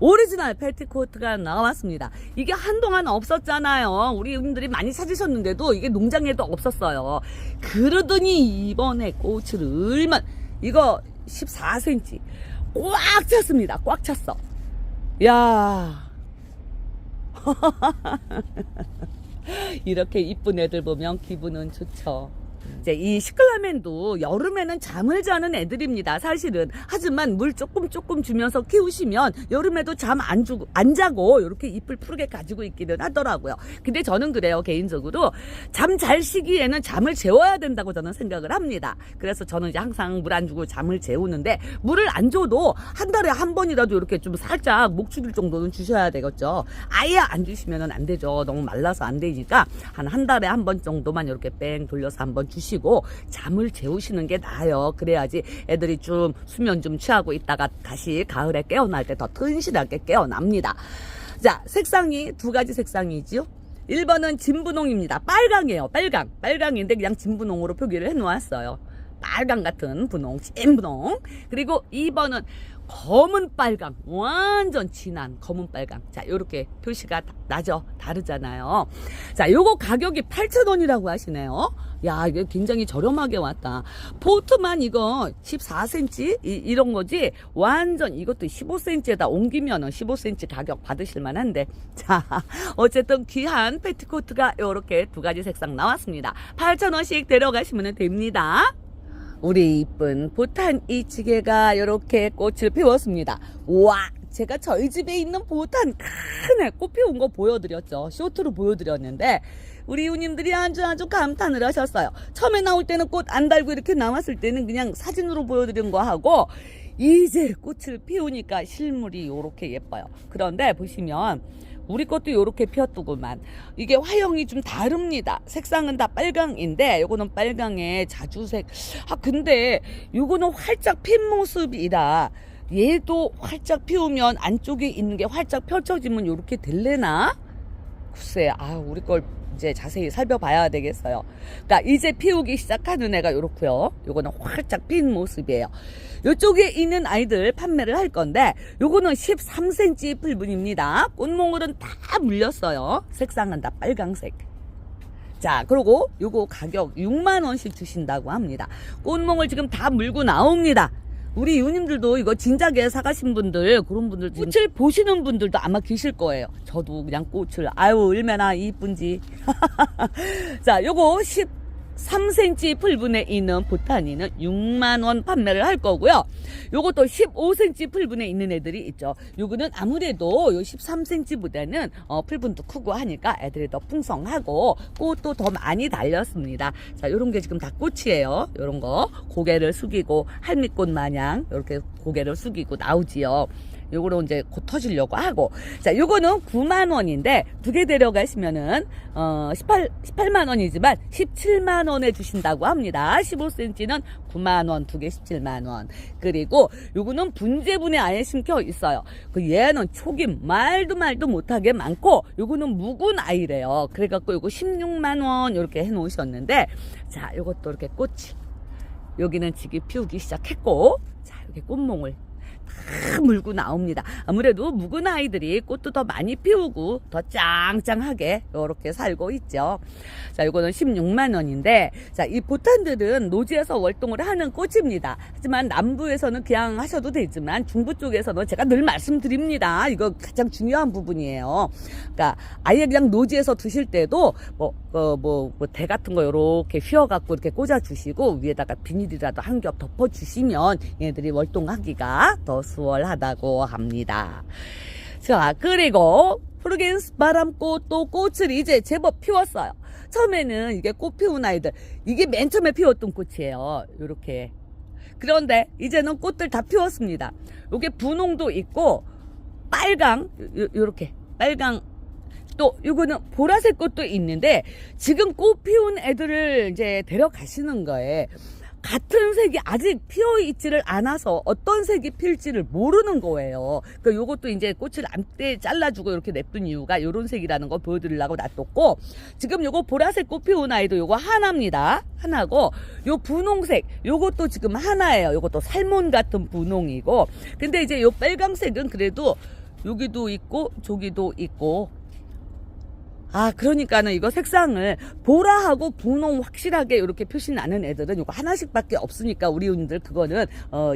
오리지널 패티코트가 나왔습니다. 이게 한동안 없었잖아요. 우리 분들이 많이 찾으셨는데도 이게 농장에도 없었어요. 그러더니 이번에 꽃을 얼마나, 이거 14cm 꽉 찼습니다. 꽉 찼어. 야, 이렇게 이쁜 애들 보면 기분은 좋죠. 이제 이 시클라멘도 여름에는 잠을 자는 애들입니다. 사실은. 하지만 물 조금 주면서 키우시면 여름에도 잠 안 자고 이렇게 잎을 푸르게 가지고 있기는 하더라고요. 근데 저는 그래요. 개인적으로 잠 잘 시기에는 잠을 재워야 된다고 저는 생각을 합니다. 그래서 저는 이제 항상 물 안 주고 잠을 재우는데, 물을 안 줘도 한 달에 한 번이라도 이렇게 좀 살짝 목 축일 정도는 주셔야 되겠죠. 아예 안 주시면 안 되죠. 너무 말라서 안 되니까 한 달에 한 번 정도만 이렇게 뺑 돌려서 한번 주시고 잠을 재우시는 게 나아요. 그래야지 애들이 좀 수면 좀 취하고 있다가 다시 가을에 깨어날 때 더 튼실하게 깨어납니다. 자, 색상이 두 가지 색상이지요. 1번은 진분홍입니다. 빨강이에요. 빨강인데 그냥 진분홍으로 표기를 해놓았어요. 빨강 같은 분홍, 찐분홍. 그리고 2번은 검은 빨강, 완전 진한 검은 빨강. 자, 요렇게 표시가 나죠. 다르잖아요. 자, 요거 가격이 8,000원이라고 하시네요. 야, 이게 굉장히 저렴하게 왔다. 포트만 이거 14cm 이런 거지. 완전 이것도 15cm에다 옮기면은 15cm 가격 받으실 만한데. 자, 어쨌든 귀한 패티코트가 요렇게 두 가지 색상 나왔습니다. 8,000원씩 데려가시면 됩니다. 우리 이쁜 보탄 이치게가 이렇게 꽃을 피웠습니다. 와, 제가 저희 집에 있는 보탄 큰 애 꽃 피운 거 보여드렸죠. 쇼트로 보여드렸는데 우리 이웃님들이 아주 감탄을 하셨어요. 처음에 나올 때는 꽃 안 달고 이렇게 나왔을 때는 그냥 사진으로 보여드린 거 하고, 이제 꽃을 피우니까 실물이 이렇게 예뻐요. 그런데 보시면 우리 것도 이렇게 피었더구만. 이게 화형이 좀 다릅니다. 색상은 다 빨강인데 요거는 빨강에 자주색. 근데 요거는 활짝 핀 모습이라 얘도 활짝 피우면 안쪽에 있는 게 활짝 펼쳐지면 이렇게 될래나? 글쎄, 우리 걸 이제 자세히 살펴봐야 되겠어요. 그러니까 이제 피우기 시작하는 애가 요렇고요. 요거는 활짝 핀 모습이에요. 요쪽에 있는 아이들 판매를 할 건데, 요거는 13cm 풀분입니다. 꽃몽울은 다 물렸어요. 색상은 다 빨강색. 자, 그리고 요거 가격 6만원씩 주신다고 합니다. 꽃몽울 지금 다 물고 나옵니다. 우리 이웃님들도 이거 진작에 사가신 분들, 그런 분들, 꽃을 보시는 분들도 아마 계실 거예요. 저도 그냥 꽃을, 얼마나 이쁜지. 자, 요거 13cm 풀분에 있는 보타니는 6만원 판매를 할 거고요. 요것도 15cm 풀분에 있는 애들이 있죠. 요거는 아무래도 요 13cm보다는 풀분도 크고 하니까 애들이 더 풍성하고 꽃도 더 많이 달렸습니다. 자, 요런 게 지금 다 꽃이에요. 요런 거 고개를 숙이고 할미꽃 마냥 요렇게 고개를 숙이고 나오지요. 요거로 이제 곧 터지려고 하고. 자, 요거는 9만원인데 두 개 데려가시면은 18만원이지만 17만원에 주신다고 합니다. 15cm는 9만원, 두 개 17만원. 그리고 요거는 분재분에 아예 심겨 있어요. 얘는 촉이 말도 못하게 많고, 요거는 묵은 아이래요. 그래갖고 요거 16만원 이렇게 해 놓으셨는데, 자, 요것도 이렇게 꽃이 여기는 지금 피우기 시작했고, 자, 이렇게 꽃몽을 다 물고 나옵니다. 아무래도 묵은 아이들이 꽃도 더 많이 피우고 더 짱짱하게 이렇게 살고 있죠. 자, 이거는 16만원인데, 자, 이 보탄들은 노지에서 월동을 하는 꽃입니다. 하지만 남부에서는 그냥 하셔도 되지만 중부 쪽에서는 제가 늘 말씀드립니다. 이거 가장 중요한 부분이에요. 그러니까 아예 그냥 노지에서 두실 때도 대 같은 거 이렇게 휘어갖고 이렇게 꽂아주시고 위에다가 비닐이라도 한 겹 덮어주시면 얘네들이 월동하기가 더 수월하다고 합니다. 자, 그리고 프루겐스 바람꽃도 꽃을 이제 제법 피웠어요. 처음에는 이게 꽃 피운 아이들, 이게 맨 처음에 피웠던 꽃이에요. 요렇게. 그런데 이제는 꽃들 다 피웠습니다. 요게 분홍도 있고 빨강, 요렇게 빨강, 또 요거는 보라색 꽃도 있는데, 지금 꽃 피운 애들을 이제 데려가시는 거예요. 같은 색이 아직 피어있지를 않아서 어떤 색이 필지를 모르는 거예요. 그러니까 요것도 이제 꽃을 암때 잘라주고 이렇게 냅둔 이유가 요런 색이라는 거 보여드리려고 놔뒀고, 지금 요거 보라색 꽃 피운 아이도 요거 하나입니다. 하나고, 요 분홍색 요것도 지금 하나예요. 요것도 살몬 같은 분홍이고, 근데 이제 요 빨강색은 그래도 여기도 있고 저기도 있고 그러니까는 이거 색상을 보라하고 분홍 확실하게 이렇게 표시 나는 애들은 이거 하나씩밖에 없으니까 우리 분들 그거는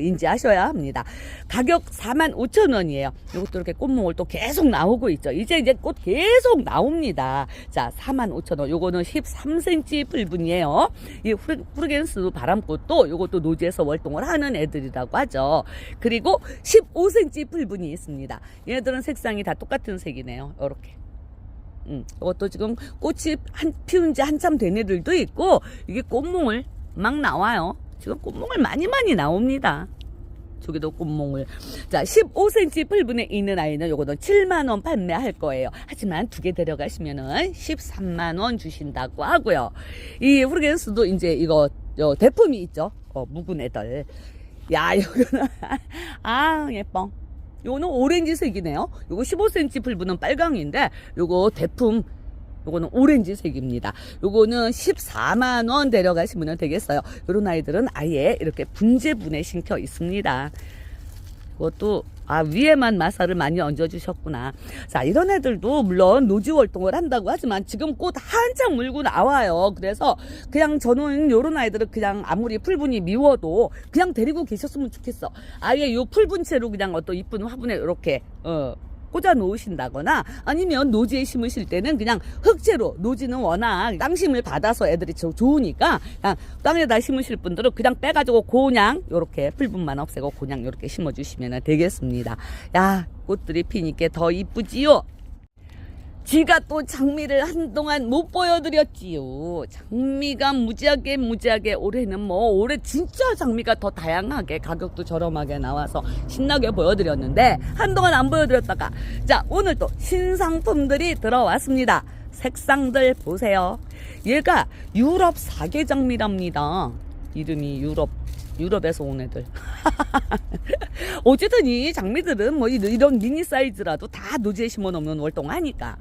인지하셔야 합니다. 가격 45,000원이에요. 이것도 이렇게 꽃몽을 또 계속 나오고 있죠. 이제 꽃 계속 나옵니다. 자, 45,000원. 요거는 13cm 풀분이에요. 이 후르겐스 바람꽃도 요것도 노지에서 월동을 하는 애들이라고 하죠. 그리고 15cm 풀분이 있습니다. 얘네들은 색상이 다 똑같은 색이네요. 요렇게. 이것도 지금 꽃이 피운 지 한참 된 애들도 있고, 이게 꽃몽을 막 나와요. 지금 꽃몽을 많이 나옵니다. 저기도 꽃몽을. 자, 15cm 풀분에 있는 아이는 요거는 7만원 판매할 거예요. 하지만 두 개 데려가시면은 13만원 주신다고 하고요. 이 후르겐스도 이제 이거 대품이 있죠. 묵은 애들. 야, 요거는 예뻐. 요거는 오렌지색이네요. 요거 15cm 풀분은 빨강인데, 요거 대품, 요거는 오렌지색입니다. 요거는 14만원 데려가시면 되겠어요. 요런 아이들은 아예 이렇게 분재분해 신켜 있습니다. 그것도 위에만 마사를 많이 얹어주셨구나. 자, 이런 애들도 물론 노지 활동을 한다고 하지만 지금 꽃 한창 물고 나와요. 그래서 그냥 저는 요런 아이들은 그냥 아무리 풀분이 미워도 그냥 데리고 계셨으면 좋겠어. 아예 요 풀분채로 그냥 어떤 이쁜 화분에 이렇게 꽂아 놓으신다거나, 아니면 노지에 심으실 때는 그냥 흙채로, 노지는 워낙 땅심을 받아서 애들이 좋으니까 그냥 땅에다 심으실 분들은 그냥 빼가지고 그냥 요렇게 풀분만 없애고 그냥 요렇게 심어주시면 되겠습니다. 야, 꽃들이 피니까 더 이쁘지요. 지가 또 장미를 한동안 못 보여드렸지요. 장미가 무지하게 올해는 올해 진짜 장미가 더 다양하게 가격도 저렴하게 나와서 신나게 보여드렸는데, 한동안 안 보여드렸다가, 자, 오늘 또 신상품들이 들어왔습니다. 색상들 보세요. 얘가 유럽 사계장미랍니다. 이름이 유럽에서 온 애들. 어쨌든 이 장미들은 이런 미니 사이즈라도 다 노지에 심어 놓으면 월동하니까.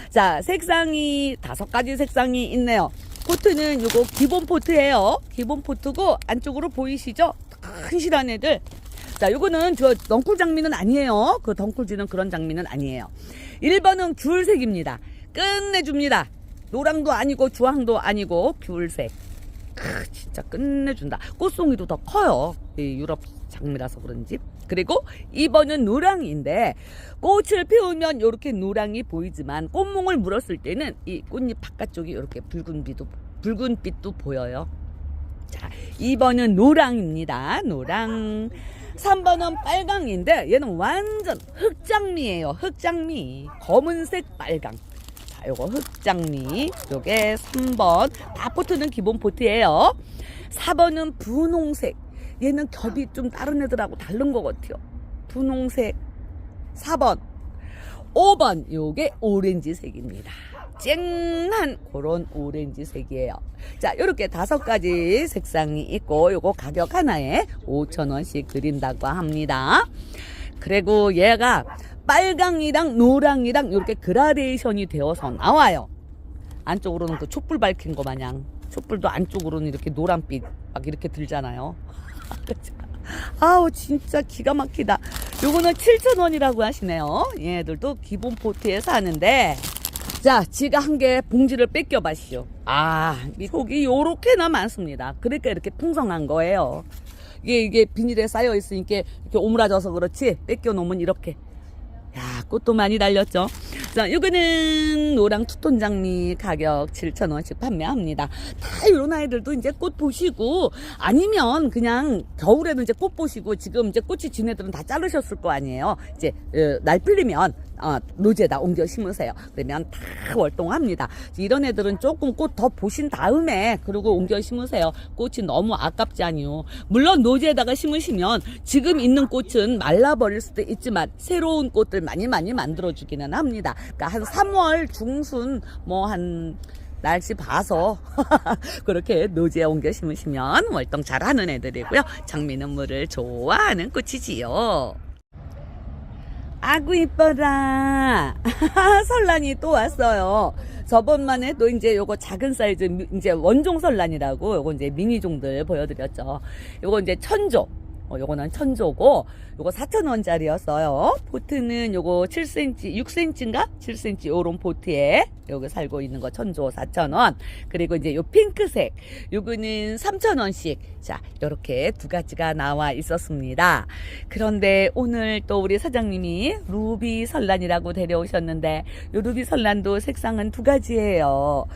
자, 색상이 5가지 색상이 있네요. 포트는 요거 기본 포트예요. 기본 포트고, 안쪽으로 보이시죠? 큰 실한 애들. 자, 요거는 저 넝쿨 장미는 아니에요. 그 덩쿨지는 그런 장미는 아니에요. 1번은 귤색입니다. 끝내줍니다. 노랑도 아니고 주황도 아니고 귤색. 진짜 끝내준다. 꽃송이도 더 커요. 이 유럽 장미라서 그런지. 그리고 2번은 노랑인데, 꽃을 피우면 이렇게 노랑이 보이지만 꽃몽을 물었을 때는 이 꽃잎 바깥쪽이 이렇게 붉은빛도 보여요. 자, 2번은 노랑입니다. 노랑. 3번은 빨강인데, 얘는 완전 흑장미예요. 흑장미. 검은색 빨강. 요거 흑장미, 요게 3번. 다 포트는 기본 포트예요. 4번은 분홍색. 얘는 겹이 좀 다른 애들하고 다른 것 같아요. 분홍색. 4번. 5번. 요게 오렌지색입니다. 쨍한 그런 오렌지색이에요. 자, 요렇게 5가지 색상이 있고, 요거 가격 하나에 5,000원씩 드린다고 합니다. 그리고 얘가 빨강이랑 노랑이랑 이렇게 그라데이션이 되어서 나와요. 안쪽으로는 그 촛불 밝힌 거 마냥, 촛불도 안쪽으로는 이렇게 노란빛 막 이렇게 들잖아요. 진짜 기가 막히다. 요거는 7,000원이라고 하시네요. 얘들도 기본 포트에 사는데, 자, 지가 한 개 봉지를 뺏겨 봐시오. 속이 요렇게나 많습니다. 그러니까 이렇게 풍성한 거예요. 이게 비닐에 쌓여 있으니까 이렇게 오므라져서 그렇지, 뺏겨 놓으면 이렇게. 야, 꽃도 많이 달렸죠. 자, 요거는 노랑 투톤 장미 가격 7,000원씩 판매합니다. 다 이런 아이들도 이제 꽃 보시고, 아니면 그냥 겨울에도 이제 꽃 보시고, 지금 이제 꽃이 진 애들은 다 자르셨을 거 아니에요. 이제 날 풀리면 노지에다 옮겨 심으세요. 그러면 다 월동합니다. 이런 애들은 조금 꽃 더 보신 다음에 그리고 옮겨 심으세요. 꽃이 너무 아깝지 않요. 물론 노지에다가 심으시면 지금 있는 꽃은 말라버릴 수도 있지만 새로운 꽃들 많이 만들어주기는 합니다. 그러니까 한 3월 중순 한 날씨 봐서 그렇게 노지에 옮겨 심으시면 월동 잘하는 애들이고요. 장미는 물을 좋아하는 꽃이지요. 아구 이뻐라. 설란이 또 왔어요. 저번만 해도 이제 요거 작은 사이즈 이제 원종 설란이라고 요거 이제 미니종들 보여드렸죠. 요거 이제 천조. 요거는 천조고, 요거 4,000원짜리였어요. 포트는 요거 7cm, 6cm인가? 7cm 요런 포트에 요거 살고 있는 거 천조 4,000원. 그리고 이제 요 핑크색, 요거는 3,000원씩. 자, 요렇게 두 가지가 나와 있었습니다. 그런데 오늘 또 우리 사장님이 루비 설란이라고 데려오셨는데, 요 루비 설란도 색상은 두 가지예요.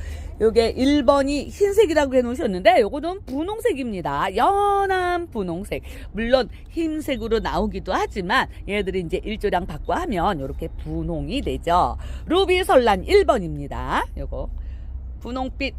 요게 1번이 흰색이라고 해놓으셨는데 요거는 분홍색입니다. 연한 분홍색. 물론 흰색으로 나오기도 하지만 얘들이 이제 일조량 받고 하면 요렇게 분홍이 되죠. 루비 설란 1번입니다. 요거 분홍빛.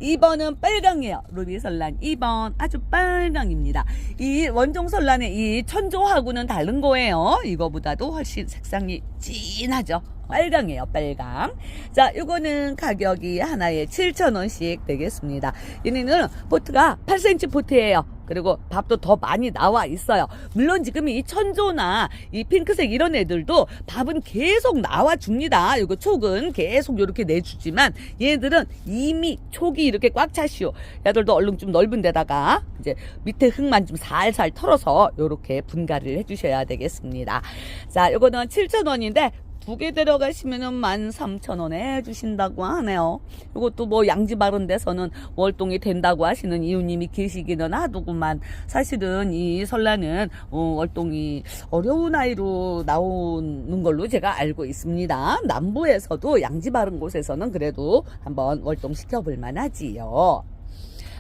2번은 빨강이에요. 루비 설란 2번 아주 빨강입니다. 이 원종 설란의 이 천조하고는 다른 거예요. 이거보다도 훨씬 색상이 진하죠. 빨강이에요, 빨강. 자, 요거는 가격이 하나에 7,000원씩 되겠습니다. 얘네는 포트가 8cm 포트예요. 그리고 밥도 더 많이 나와 있어요. 물론 지금 이 천조나 이 핑크색 이런 애들도 밥은 계속 나와 줍니다. 요거 촉은 계속 이렇게 내주지만 얘들은 이미 촉이 이렇게 꽉 차시오. 얘들도 얼른 좀 넓은 데다가 이제 밑에 흙만 좀 살살 털어서 요렇게 분갈이를 해주셔야 되겠습니다. 자, 요거는 7,000원인데 두 개 데려가시면은 13,000원에 해주신다고 하네요. 이것도 뭐 양지 바른 데서는 월동이 된다고 하시는 이웃님이 계시기는 하더구만. 사실은 이 설란은 월동이 어려운 아이로 나오는 걸로 제가 알고 있습니다. 남부에서도 양지 바른 곳에서는 그래도 한번 월동시켜 볼 만하지요.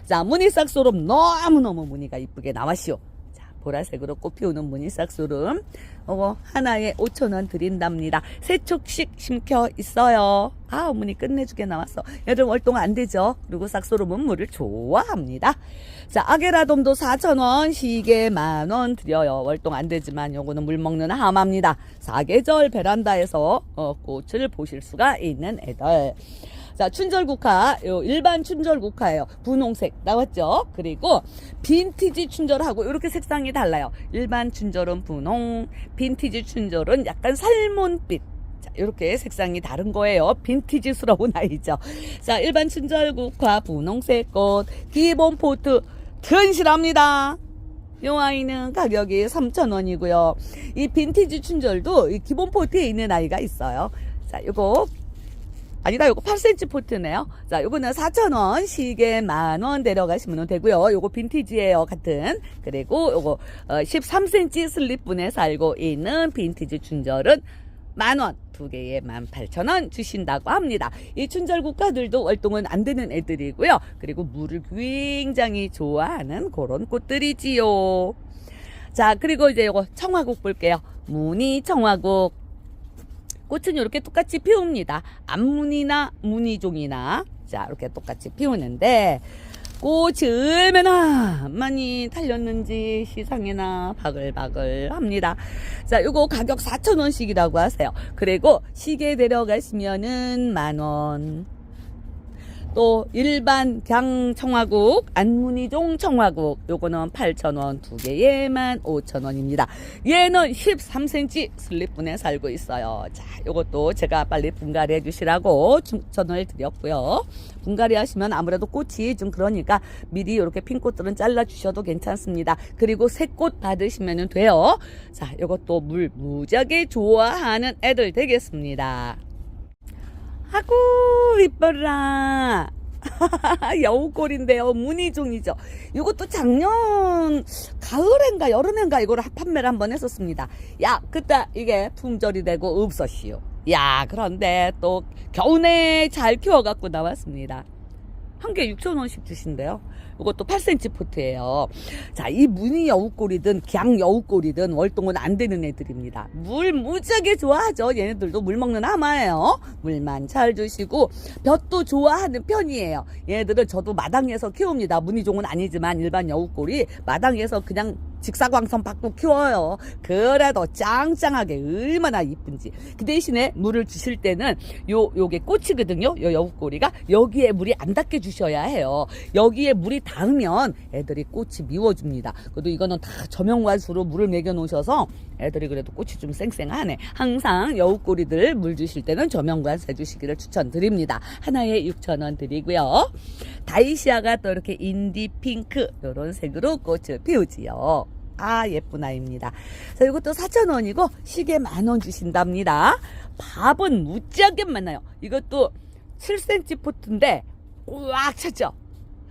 자, 무늬싹소름 너무너무 무늬가 이쁘게 나왔시오. 보라색으로 꽃피우는 무늬싹소름 하나에 5,000원 드린답니다. 세 촉씩 심겨 있어요. 아, 무늬 끝내주게 나왔어. 얘들 월동 안 되죠. 그리고 싹소름은 물을 좋아합니다. 자, 아게라돔도 4,000원, 시계 10,000원 드려요. 월동 안 되지만 요거는 물 먹는 하마입니다. 사계절 베란다에서 꽃을 보실 수가 있는 애들. 자, 춘절국화, 일반 춘절국화예요. 분홍색 나왔죠? 그리고 빈티지 춘절하고 이렇게 색상이 달라요. 일반 춘절은 분홍, 빈티지 춘절은 약간 살몬빛. 자, 이렇게 색상이 다른 거예요. 빈티지스러운 아이죠. 자, 일반 춘절국화 분홍색 꽃, 기본 포트 튼실합니다. 이 아이는 가격이 3,000원이고요. 이 빈티지 춘절도 이 기본 포트에 있는 아이가 있어요. 자, 요거 아니다, 요거 8cm 포트네요. 자, 요거는 4,000원, 시계 10,000원 데려가시면 되고요. 요거 빈티지예요, 같은. 그리고 요거 13cm 슬립분에 살고 있는 빈티지 춘절은 10,000원, 두 개에 18,000원 주신다고 합니다. 이 춘절 국화들도 월동은 안 되는 애들이고요. 그리고 물을 굉장히 좋아하는 그런 꽃들이지요. 자, 그리고 이제 요거 청화국 볼게요. 무늬 청화국. 꽃은 이렇게 똑같이 피웁니다. 암무늬나 무늬종이나 자, 이렇게 똑같이 피우는데 꽃이 얼마나 많이 달렸는지 시상에나 바글바글 합니다. 자, 요거 가격 4,000원씩이라고 하세요. 그리고 시계 데려가시면은 10,000원. 또 일반 경 청화국, 안무늬종 청화국 요거는 8,000원, 두 개에 15,000원입니다. 얘는 13cm 슬립분에 살고 있어요. 자, 요것도 제가 빨리 분갈이 해주시라고 추천을 드렸고요. 분갈이 하시면 아무래도 꽃이 좀 그러니까 미리 이렇게 핀 꽃들은 잘라 주셔도 괜찮습니다. 그리고 새 꽃 받으시면 돼요. 자, 요것도 물 무지하게 좋아하는 애들 되겠습니다. 아구 이뻐라. 여우꼴인데요. 무늬종이죠. 이것도 작년 가을인가 여름인가 이걸 판매를 한번 했었습니다. 야, 그때 이게 품절이 되고 없었시오. 야, 그런데 또 겨우내 잘 키워갖고 나왔습니다. 한 개 6,000원씩 주신대요. 이것도 8cm 포트예요. 자, 이 무늬 여우꼬리든 갱 여우꼬리든 월동은 안 되는 애들입니다. 물 무지하게 좋아하죠. 얘네들도 물 먹는 하마예요. 물만 잘 주시고 볕도 좋아하는 편이에요. 얘네들은 저도 마당에서 키웁니다. 무늬종은 아니지만 일반 여우꼬리 마당에서 그냥 직사광선 받고 키워요. 그래도 짱짱하게 얼마나 이쁜지. 그 대신에 물을 주실 때는 요게 꽃이거든요. 요 여우꼬리가 여기에 물이 안 닿게 주셔야 해요. 여기에 물이 닿으면 애들이 꽃이 미워줍니다. 그래도 이거는 다 저명관수로 물을 먹여 놓으셔서 애들이 그래도 꽃이 좀 쌩쌩하네. 항상 여우꼬리들 물 주실 때는 저명관수 해주시기를 추천드립니다. 하나에 6,000원 드리고요. 다이시아가 또 이렇게 인디 핑크 이런 색으로 꽃을 피우지요. 아, 예쁜 아이입니다. 자, 이것도 4,000원이고 시계 10,000원 주신답니다. 밥은 무지하게 많아요. 이것도 7cm 포트인데 꽉 찼죠.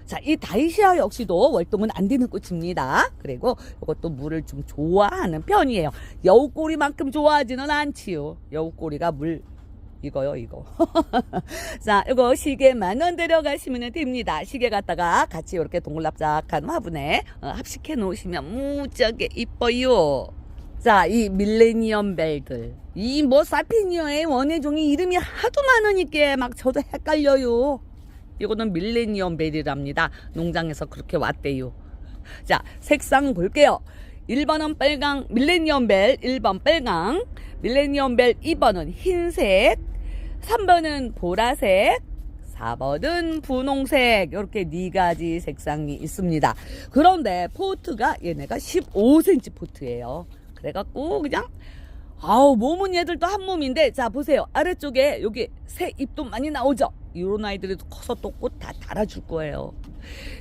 자, 이 다이시아 역시도 월동은 안 되는 꽃입니다. 그리고 이것도 물을 좀 좋아하는 편이에요. 여우꼬리만큼 좋아하지는 않지요. 여우꼬리가 물 이거요, 이거. 자, 이거 시계 10,000원 데려가시면 됩니다. 시계 갖다가 같이 이렇게 동글납작한 화분에 합식해 놓으시면 무지하게 이뻐요. 자, 이 밀레니엄 벨들. 이 뭐 사피니어의 원예종이 이름이 하도 많으니까 막 저도 헷갈려요. 이거는 밀레니엄 벨이랍니다. 농장에서 그렇게 왔대요. 자, 색상 볼게요. 1번은 빨강, 밀레니엄 벨 1번 빨강, 밀레니엄 벨 2번은 흰색, 3번은 보라색, 4번은 분홍색. 이렇게 4가지 색상이 있습니다. 그런데 포트가 얘네가 15cm 포트예요. 그래갖고 그냥 아우, 몸은 얘들도 한 몸인데, 자 보세요. 아래쪽에 여기 새 잎도 많이 나오죠. 이런 아이들이 커서 또 꽃 다 달아줄 거예요.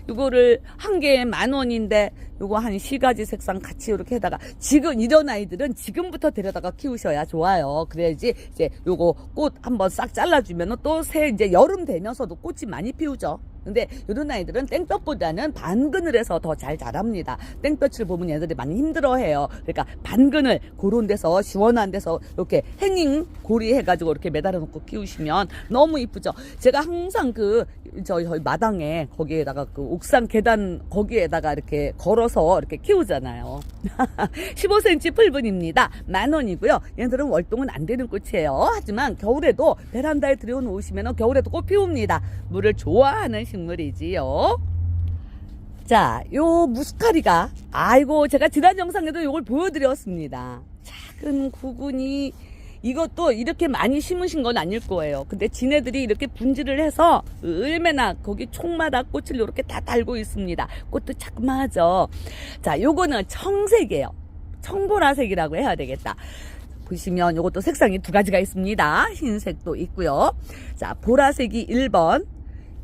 이거를 한 개에 10,000원인데 요거 한 4가지 색상 같이 이렇게 해다가, 지금 이런 아이들은 지금부터 데려다가 키우셔야 좋아요. 그래야지 이제 요거 꽃 한번 싹 잘라주면은 또 새 이제 여름 되면서도 꽃이 많이 피우죠. 근데 이런 아이들은 땡볕보다는 반근을 해서 더 잘 자랍니다. 땡볕을 보면 얘들이 많이 힘들어해요. 그러니까 반근을 그런 데서 시원한 데서 이렇게 행잉 고리 해가지고 이렇게 매달아 놓고 키우시면 너무 이쁘죠. 제가 항상 저희 마당에 거기에다가 그 옥상 계단 거기에다가 이렇게 걸어서 이렇게 키우잖아요. 15cm 풀분입니다. 10,000원이고요. 얘들은 월동은 안 되는 꽃이에요. 하지만 겨울에도 베란다에 들여놓으시면 겨울에도 꽃 피웁니다. 물을 좋아하는 식물이지요. 자, 요 무스카리가, 아이고, 제가 지난 영상에도 요걸 보여드렸습니다. 작은 구근이, 이것도 이렇게 많이 심으신 건 아닐 거예요. 근데 지네들이 이렇게 분지를 해서 얼마나 거기 총마다 꽃을 이렇게 다 달고 있습니다. 꽃도 자그마하죠. 자, 요거는 청색이에요. 청보라색이라고 해야 되겠다. 보시면 요것도 색상이 2가지가 있습니다. 흰색도 있고요. 자, 보라색이 1번,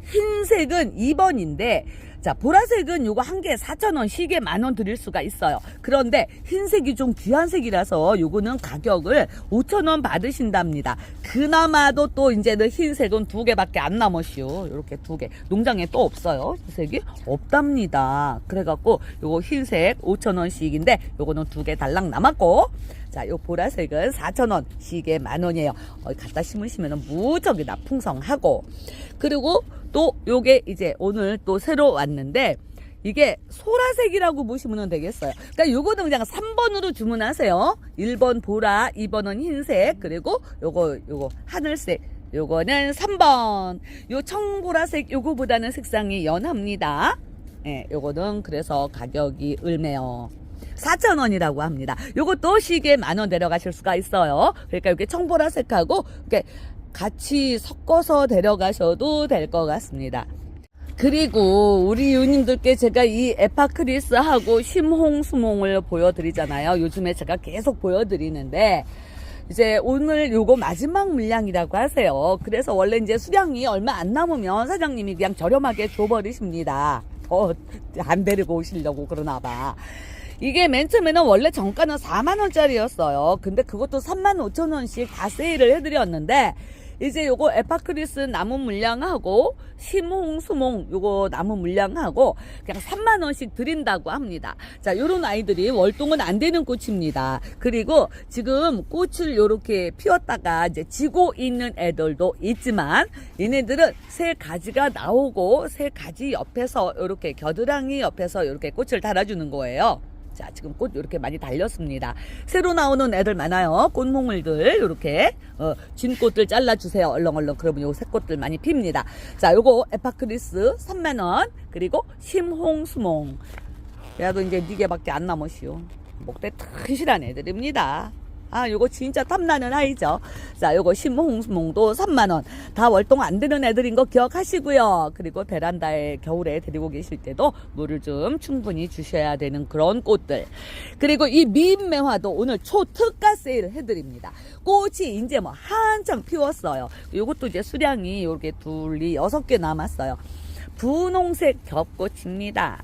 흰색은 2번인데, 자, 보라색은 요거 한 개에 4,000원, 시계 10,000원 드릴 수가 있어요. 그런데 흰색이 좀 귀한 색이라서 요거는 가격을 5,000원 받으신답니다. 그나마도 또 이제는 흰색은 2개밖에 안 남았슈. 요렇게 2개. 농장에 또 없어요. 흰색이 없답니다. 그래갖고 요거 흰색 5,000원씩인데 요거는 2개 달랑 남았고, 자, 요 보라색은 4,000원, 시계 10,000원이에요. 갖다 심으시면 무척이나 풍성하고, 그리고 또 요게 이제 오늘 또 새로 왔는데, 이게 소라색이라고 보시면 되겠어요. 그러니까 요거는 그냥 3번으로 주문하세요. 1번 보라, 2번은 흰색, 그리고 요거 하늘색, 요거는 3번. 요 청보라색 요거보다는 색상이 연합니다. 예, 요거는 그래서 가격이 을매요. 4,000원이라고 합니다. 요것도 시계 10,000원 데려가실 수가 있어요. 그러니까 이게 청보라색하고 이렇게 같이 섞어서 데려가셔도 될 것 같습니다. 그리고 우리 유님들께 제가 이 에파크리스하고 심홍수몽을 보여드리잖아요. 요즘에 제가 계속 보여드리는데, 이제 오늘 요거 마지막 물량이라고 하세요. 그래서 원래 이제 수량이 얼마 안 남으면 사장님이 그냥 저렴하게 줘버리십니다. 안 데리고 오시려고 그러나 봐. 이게 맨 처음에는 원래 정가는 40,000원짜리였어요. 근데 그것도 35,000원씩 다 세일을 해드렸는데, 이제 요거 에파크리스 나무 물량하고 심홍수몽 요거 나무 물량하고 그냥 30,000원씩 드린다고 합니다. 자, 요런 아이들이 월동은 안 되는 꽃입니다. 그리고 지금 꽃을 요렇게 피웠다가 이제 지고 있는 애들도 있지만, 얘네들은 새 가지가 나오고 새 가지 옆에서 요렇게 겨드랑이 옆에서 요렇게 꽃을 달아주는 거예요. 자, 지금 꽃 이렇게 많이 달렸습니다. 새로 나오는 애들 많아요. 꽃몽울들 이렇게 진꽃들 잘라주세요. 얼렁얼렁. 그러면 요 새꽃들 많이 핍니다. 자, 요거 에파크리스 30,000원, 그리고 심홍수몽. 얘도 이제 4개밖에 안 남으시오. 목대 튼실한 애들입니다. 아, 요거 진짜 탐나는 아이죠. 자, 요거 심홍수몽도 30,000원. 다 월동 안 되는 애들인 거 기억하시고요. 그리고 베란다에 겨울에 데리고 계실 때도 물을 좀 충분히 주셔야 되는 그런 꽃들. 그리고 이 미인매화도 오늘 초특가 세일을 해드립니다. 꽃이 이제 뭐 한창 피웠어요. 요것도 이제 수량이 요렇게 6개 남았어요. 분홍색 겹꽃입니다.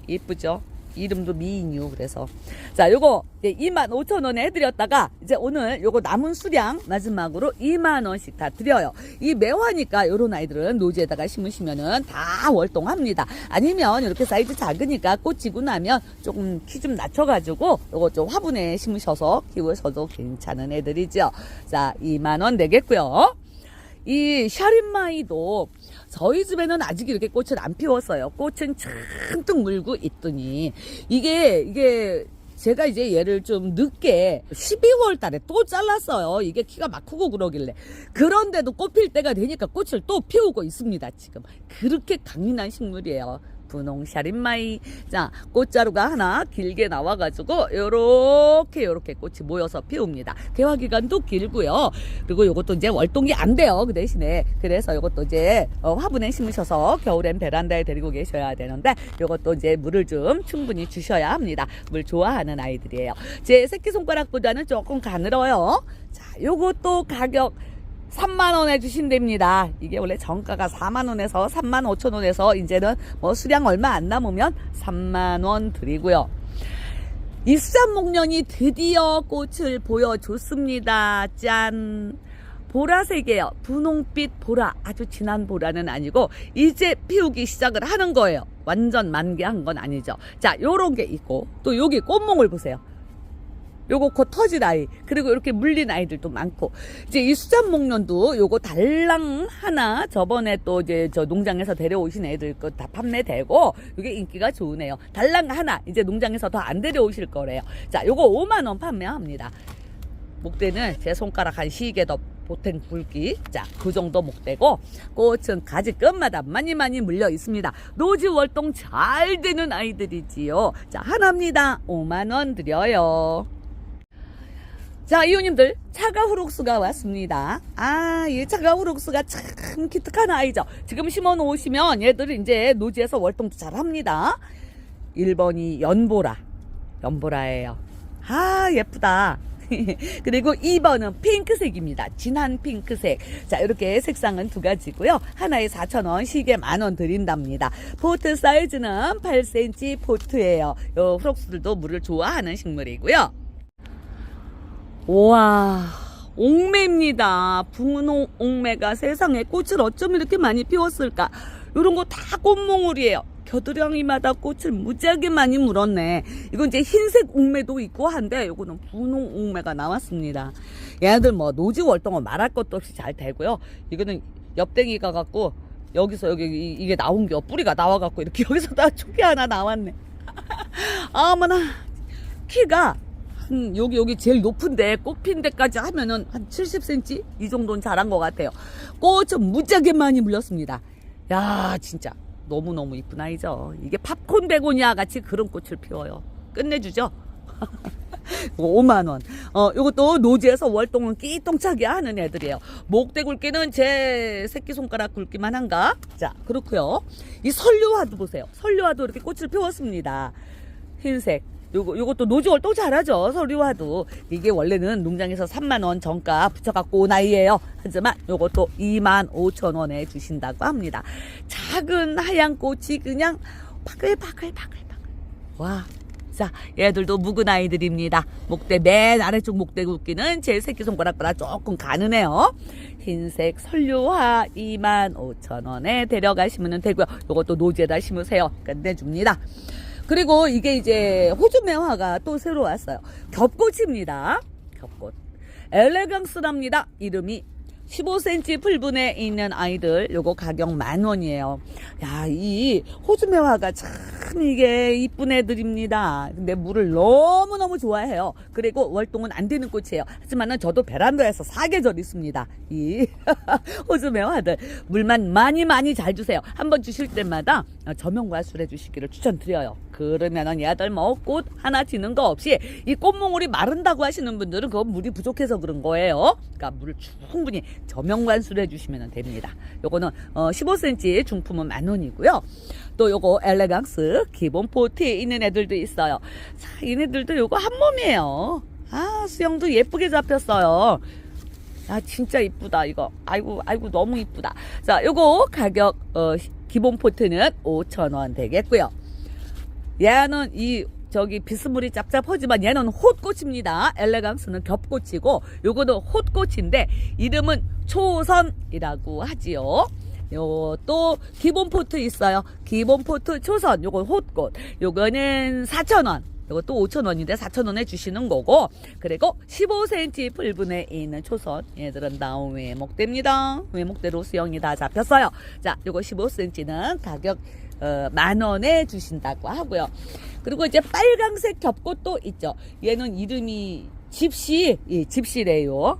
이쁘죠? 이름도 미인유. 그래서 자, 요거 25,000원에 해드렸다가 이제 오늘 요거 남은 수량 마지막으로 2만원씩 다 드려요. 이 매화니까 요런 아이들은 노지에다가 심으시면은 다 월동합니다. 아니면 이렇게 사이즈 작으니까 꽃 지고 나면 조금 키 좀 낮춰가지고 요거 좀 화분에 심으셔서 키우셔도 괜찮은 애들이죠. 자, 2만원 되겠고요. 이 샤린마이도 저희 집에는 아직 이렇게 꽃을 안 피웠어요. 꽃은 잔뜩 물고 있더니 이게 제가 이제 얘를 좀 늦게 12월 달에 또 잘랐어요. 이게 키가 막 크고 그러길래. 그런데도 꽃 필 때가 되니까 꽃을 또 피우고 있습니다. 지금 그렇게 강인한 식물이에요. 분홍 샤린마이. 자, 꽃자루가 하나 길게 나와가지고 요렇게 꽃이 모여서 피웁니다. 개화 기간도 길고요. 그리고 요것도 이제 월동이 안 돼요. 그 대신에. 그래서 요것도 이제 화분에 심으셔서 겨울엔 베란다에 데리고 계셔야 되는데 요것도 이제 물을 좀 충분히 주셔야 합니다. 물 좋아하는 아이들이에요. 제 새끼손가락보다는 조금 가늘어요. 자, 요것도 가격 3만원에 주신답니다. 이게 원래 정가가 4만원에서 35,000원에서 이제는 뭐 수량 얼마 안 남으면 3만원 드리고요. 입산목련이 드디어 꽃을 보여줬습니다. 짠! 보라색이에요. 분홍빛 보라. 아주 진한 보라는 아니고 이제 피우기 시작을 하는 거예요. 완전 만개한 건 아니죠. 자, 요런 게 있고 또 여기 꽃몽을 보세요. 요거 곧 터질 아이, 그리고 이렇게 물린 아이들도 많고, 이제 이 수잔목련도 요거 달랑 하나, 저번에 또 이제 저 농장에서 데려오신 애들 거 다 판매되고, 이게 인기가 좋으네요. 달랑 하나, 이제 농장에서 더 안 데려오실 거래요. 자, 요거 5만원 판매합니다. 목대는 제 손가락 한 시개 더 보탱 굵기. 자, 그 정도 목대고, 꽃은 가지 끝마다 많이 물려 있습니다. 노지 월동 잘 되는 아이들이지요. 자, 하나입니다. 5만원 드려요. 자, 이웃님들, 차가후룩스가 왔습니다. 아, 이 차가후룩스가 참 기특한 아이죠. 지금 심어 놓으시면 얘들이 이제 노지에서 월동도 잘 합니다. 1번이 연보라예요. 아, 예쁘다. 그리고 2번은 핑크색입니다. 진한 핑크색. 자, 이렇게 색상은 두 가지고요. 하나에 4,000원, 시계 10,000원 드린답니다. 포트 사이즈는 8cm 포트예요. 요 후룩스들도 물을 좋아하는 식물이고요. 와, 옥매입니다. 분홍 옥매가 세상에 꽃을 어쩜 이렇게 많이 피웠을까. 요런 거 다 꽃몽울이에요. 겨드랑이마다 꽃을 무지하게 많이 물었네. 이건 이제 흰색 옥매도 있고 한데 요거는 분홍 옥매가 나왔습니다. 얘네들 뭐 노지 월동은 말할 것도 없이 잘 되고요. 이거는 옆댕이가 갖고 여기서 여기 이게 나온 게 뿌리가 나와갖고 이렇게 여기서 다 초기 하나 나왔네. 아머나, 키가 여기 제일 높은데 꽃 핀 데까지 하면은 한 70cm 이 정도는 자란 것 같아요. 꽃은 무지하게 많이 물렸습니다. 야, 진짜 너무너무 이쁜 아이죠. 이게 팝콘 베고니아 같이 그런 꽃을 피워요. 끝내주죠. 5만원. 요것도 노지에서 월동은 끼똥차게 하는 애들이에요. 목대 굵기는 제 새끼손가락 굵기만 한가? 자, 그렇고요. 이 설류화도 보세요. 설류화도 이렇게 꽃을 피웠습니다. 흰색. 요것도 노지 월동 잘하죠. 설류화도. 이게 원래는 농장에서 3만원 정가 붙여갖고 온 아이예요. 하지만 요것도 25,000원에 주신다고 합니다. 작은 하얀 꽃이 그냥 바글바글. 와. 자, 얘들도 묵은 아이들입니다. 목대 맨 아래쪽 목대 굵기는 제 새끼손가락보다 조금 가느네요. 흰색 설류화 25,000원에 데려가시면 되고요. 요것도 노지에다 심으세요. 끝내줍니다. 그리고 이게 이제 호주매화가 또 새로 왔어요. 겹꽃입니다. 겹꽃. 엘레강스랍니다. 이름이 15cm 풀분에 있는 아이들. 요거 가격 10,000원이에요. 야, 이 호주매화가 참 이게 이쁜 애들입니다. 근데 물을 너무너무 좋아해요. 그리고 월동은 안 되는 꽃이에요. 하지만은 저도 베란다에서 사계절 있습니다. 이 호주매화들. 물만 많이 잘 주세요. 한번 주실 때마다 저명과수를 해주시기를 추천드려요. 그러면은 얘들 뭐 꽃 하나 지는 거 없이 이 꽃몽울이 마른다고 하시는 분들은 그건 물이 부족해서 그런 거예요. 그러니까 물을 충분히 저명관수를 해주시면 됩니다. 요거는 15cm 중품은 10,000원이고요. 또 요거 엘레강스 기본 포트에 있는 애들도 있어요. 자, 얘네들도 요거 한 몸이에요. 아, 수영도 예쁘게 잡혔어요. 아, 진짜 이쁘다 이거. 아이고 너무 이쁘다. 자, 요거 가격 기본 포트는 5,000원 되겠고요. 얘는 비스물이 짭짭하지만 얘는 홑꽃입니다. 엘레강스는 겹꽃이고 요거는 홑꽃인데 이름은 초선이라고 하지요. 요 또 기본 포트 있어요. 기본 포트 초선 요건 홑꽃. 요거는 4,000원. 요것도 5,000원인데 4,000원에 주시는 거고, 그리고 15cm 풀분에 있는 초선 얘들은 다음 외목대입니다. 외목대로 수영이 다 잡혔어요. 자, 요거 15cm는 가격 10,000원에 주신다고 하고요. 그리고 이제 빨강색 겹꽃도 있죠. 얘는 이름이 집시, 예, 집시래요.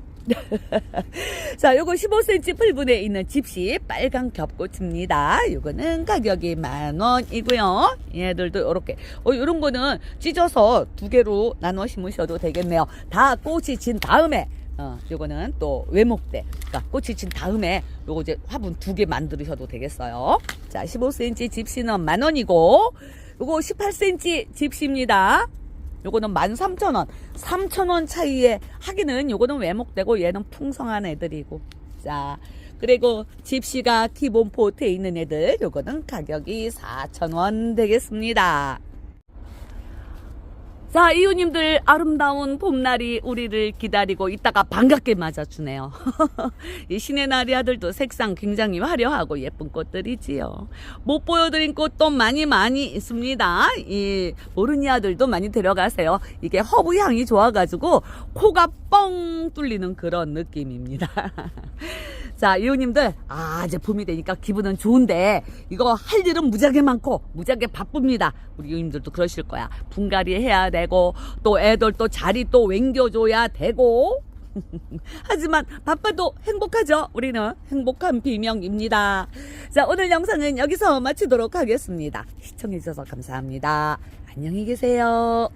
자, 요거 15cm 풀분에 있는 집시 빨강 겹꽃입니다. 요거는 가격이 10,000원이고요. 얘들도 요렇게 요런 거는 찢어서 2개로 나눠 심으셔도 되겠네요. 다 꽃이 진 다음에 요거는 또 외목대. 그러니까 꽃이 진 다음에 요거 이제 화분 2개 만드셔도 되겠어요. 자, 15cm 집시는 10,000원이고, 요거 18cm 집시입니다. 요거는 13,000원. 3,000원 차이에 하기는 요거는 외목되고 얘는 풍성한 애들이고. 자, 그리고 집시가 기본 포트에 있는 애들 요거는 가격이 4,000원 되겠습니다. 자, 이웃님들, 아름다운 봄날이 우리를 기다리고 있다가 반갑게 맞아주네요. 이 신의 나리 아들도 색상 굉장히 화려하고 예쁜 꽃들이지요. 못 보여드린 꽃도 많이 있습니다. 이 모르니아들도 많이 데려가세요. 이게 허브 향이 좋아가지고 코가 뻥 뚫리는 그런 느낌입니다. 자, 이웃님들, 이제 봄이 되니까 기분은 좋은데 이거 할 일은 무지하게 많고 무지하게 바쁩니다. 우리 이웃님들도 그러실 거야. 분갈이 해야 되고 또 애들 또 자리 또 옮겨줘야 되고 하지만 바빠도 행복하죠. 우리는 행복한 비명입니다. 자, 오늘 영상은 여기서 마치도록 하겠습니다. 시청해주셔서 감사합니다. 안녕히 계세요.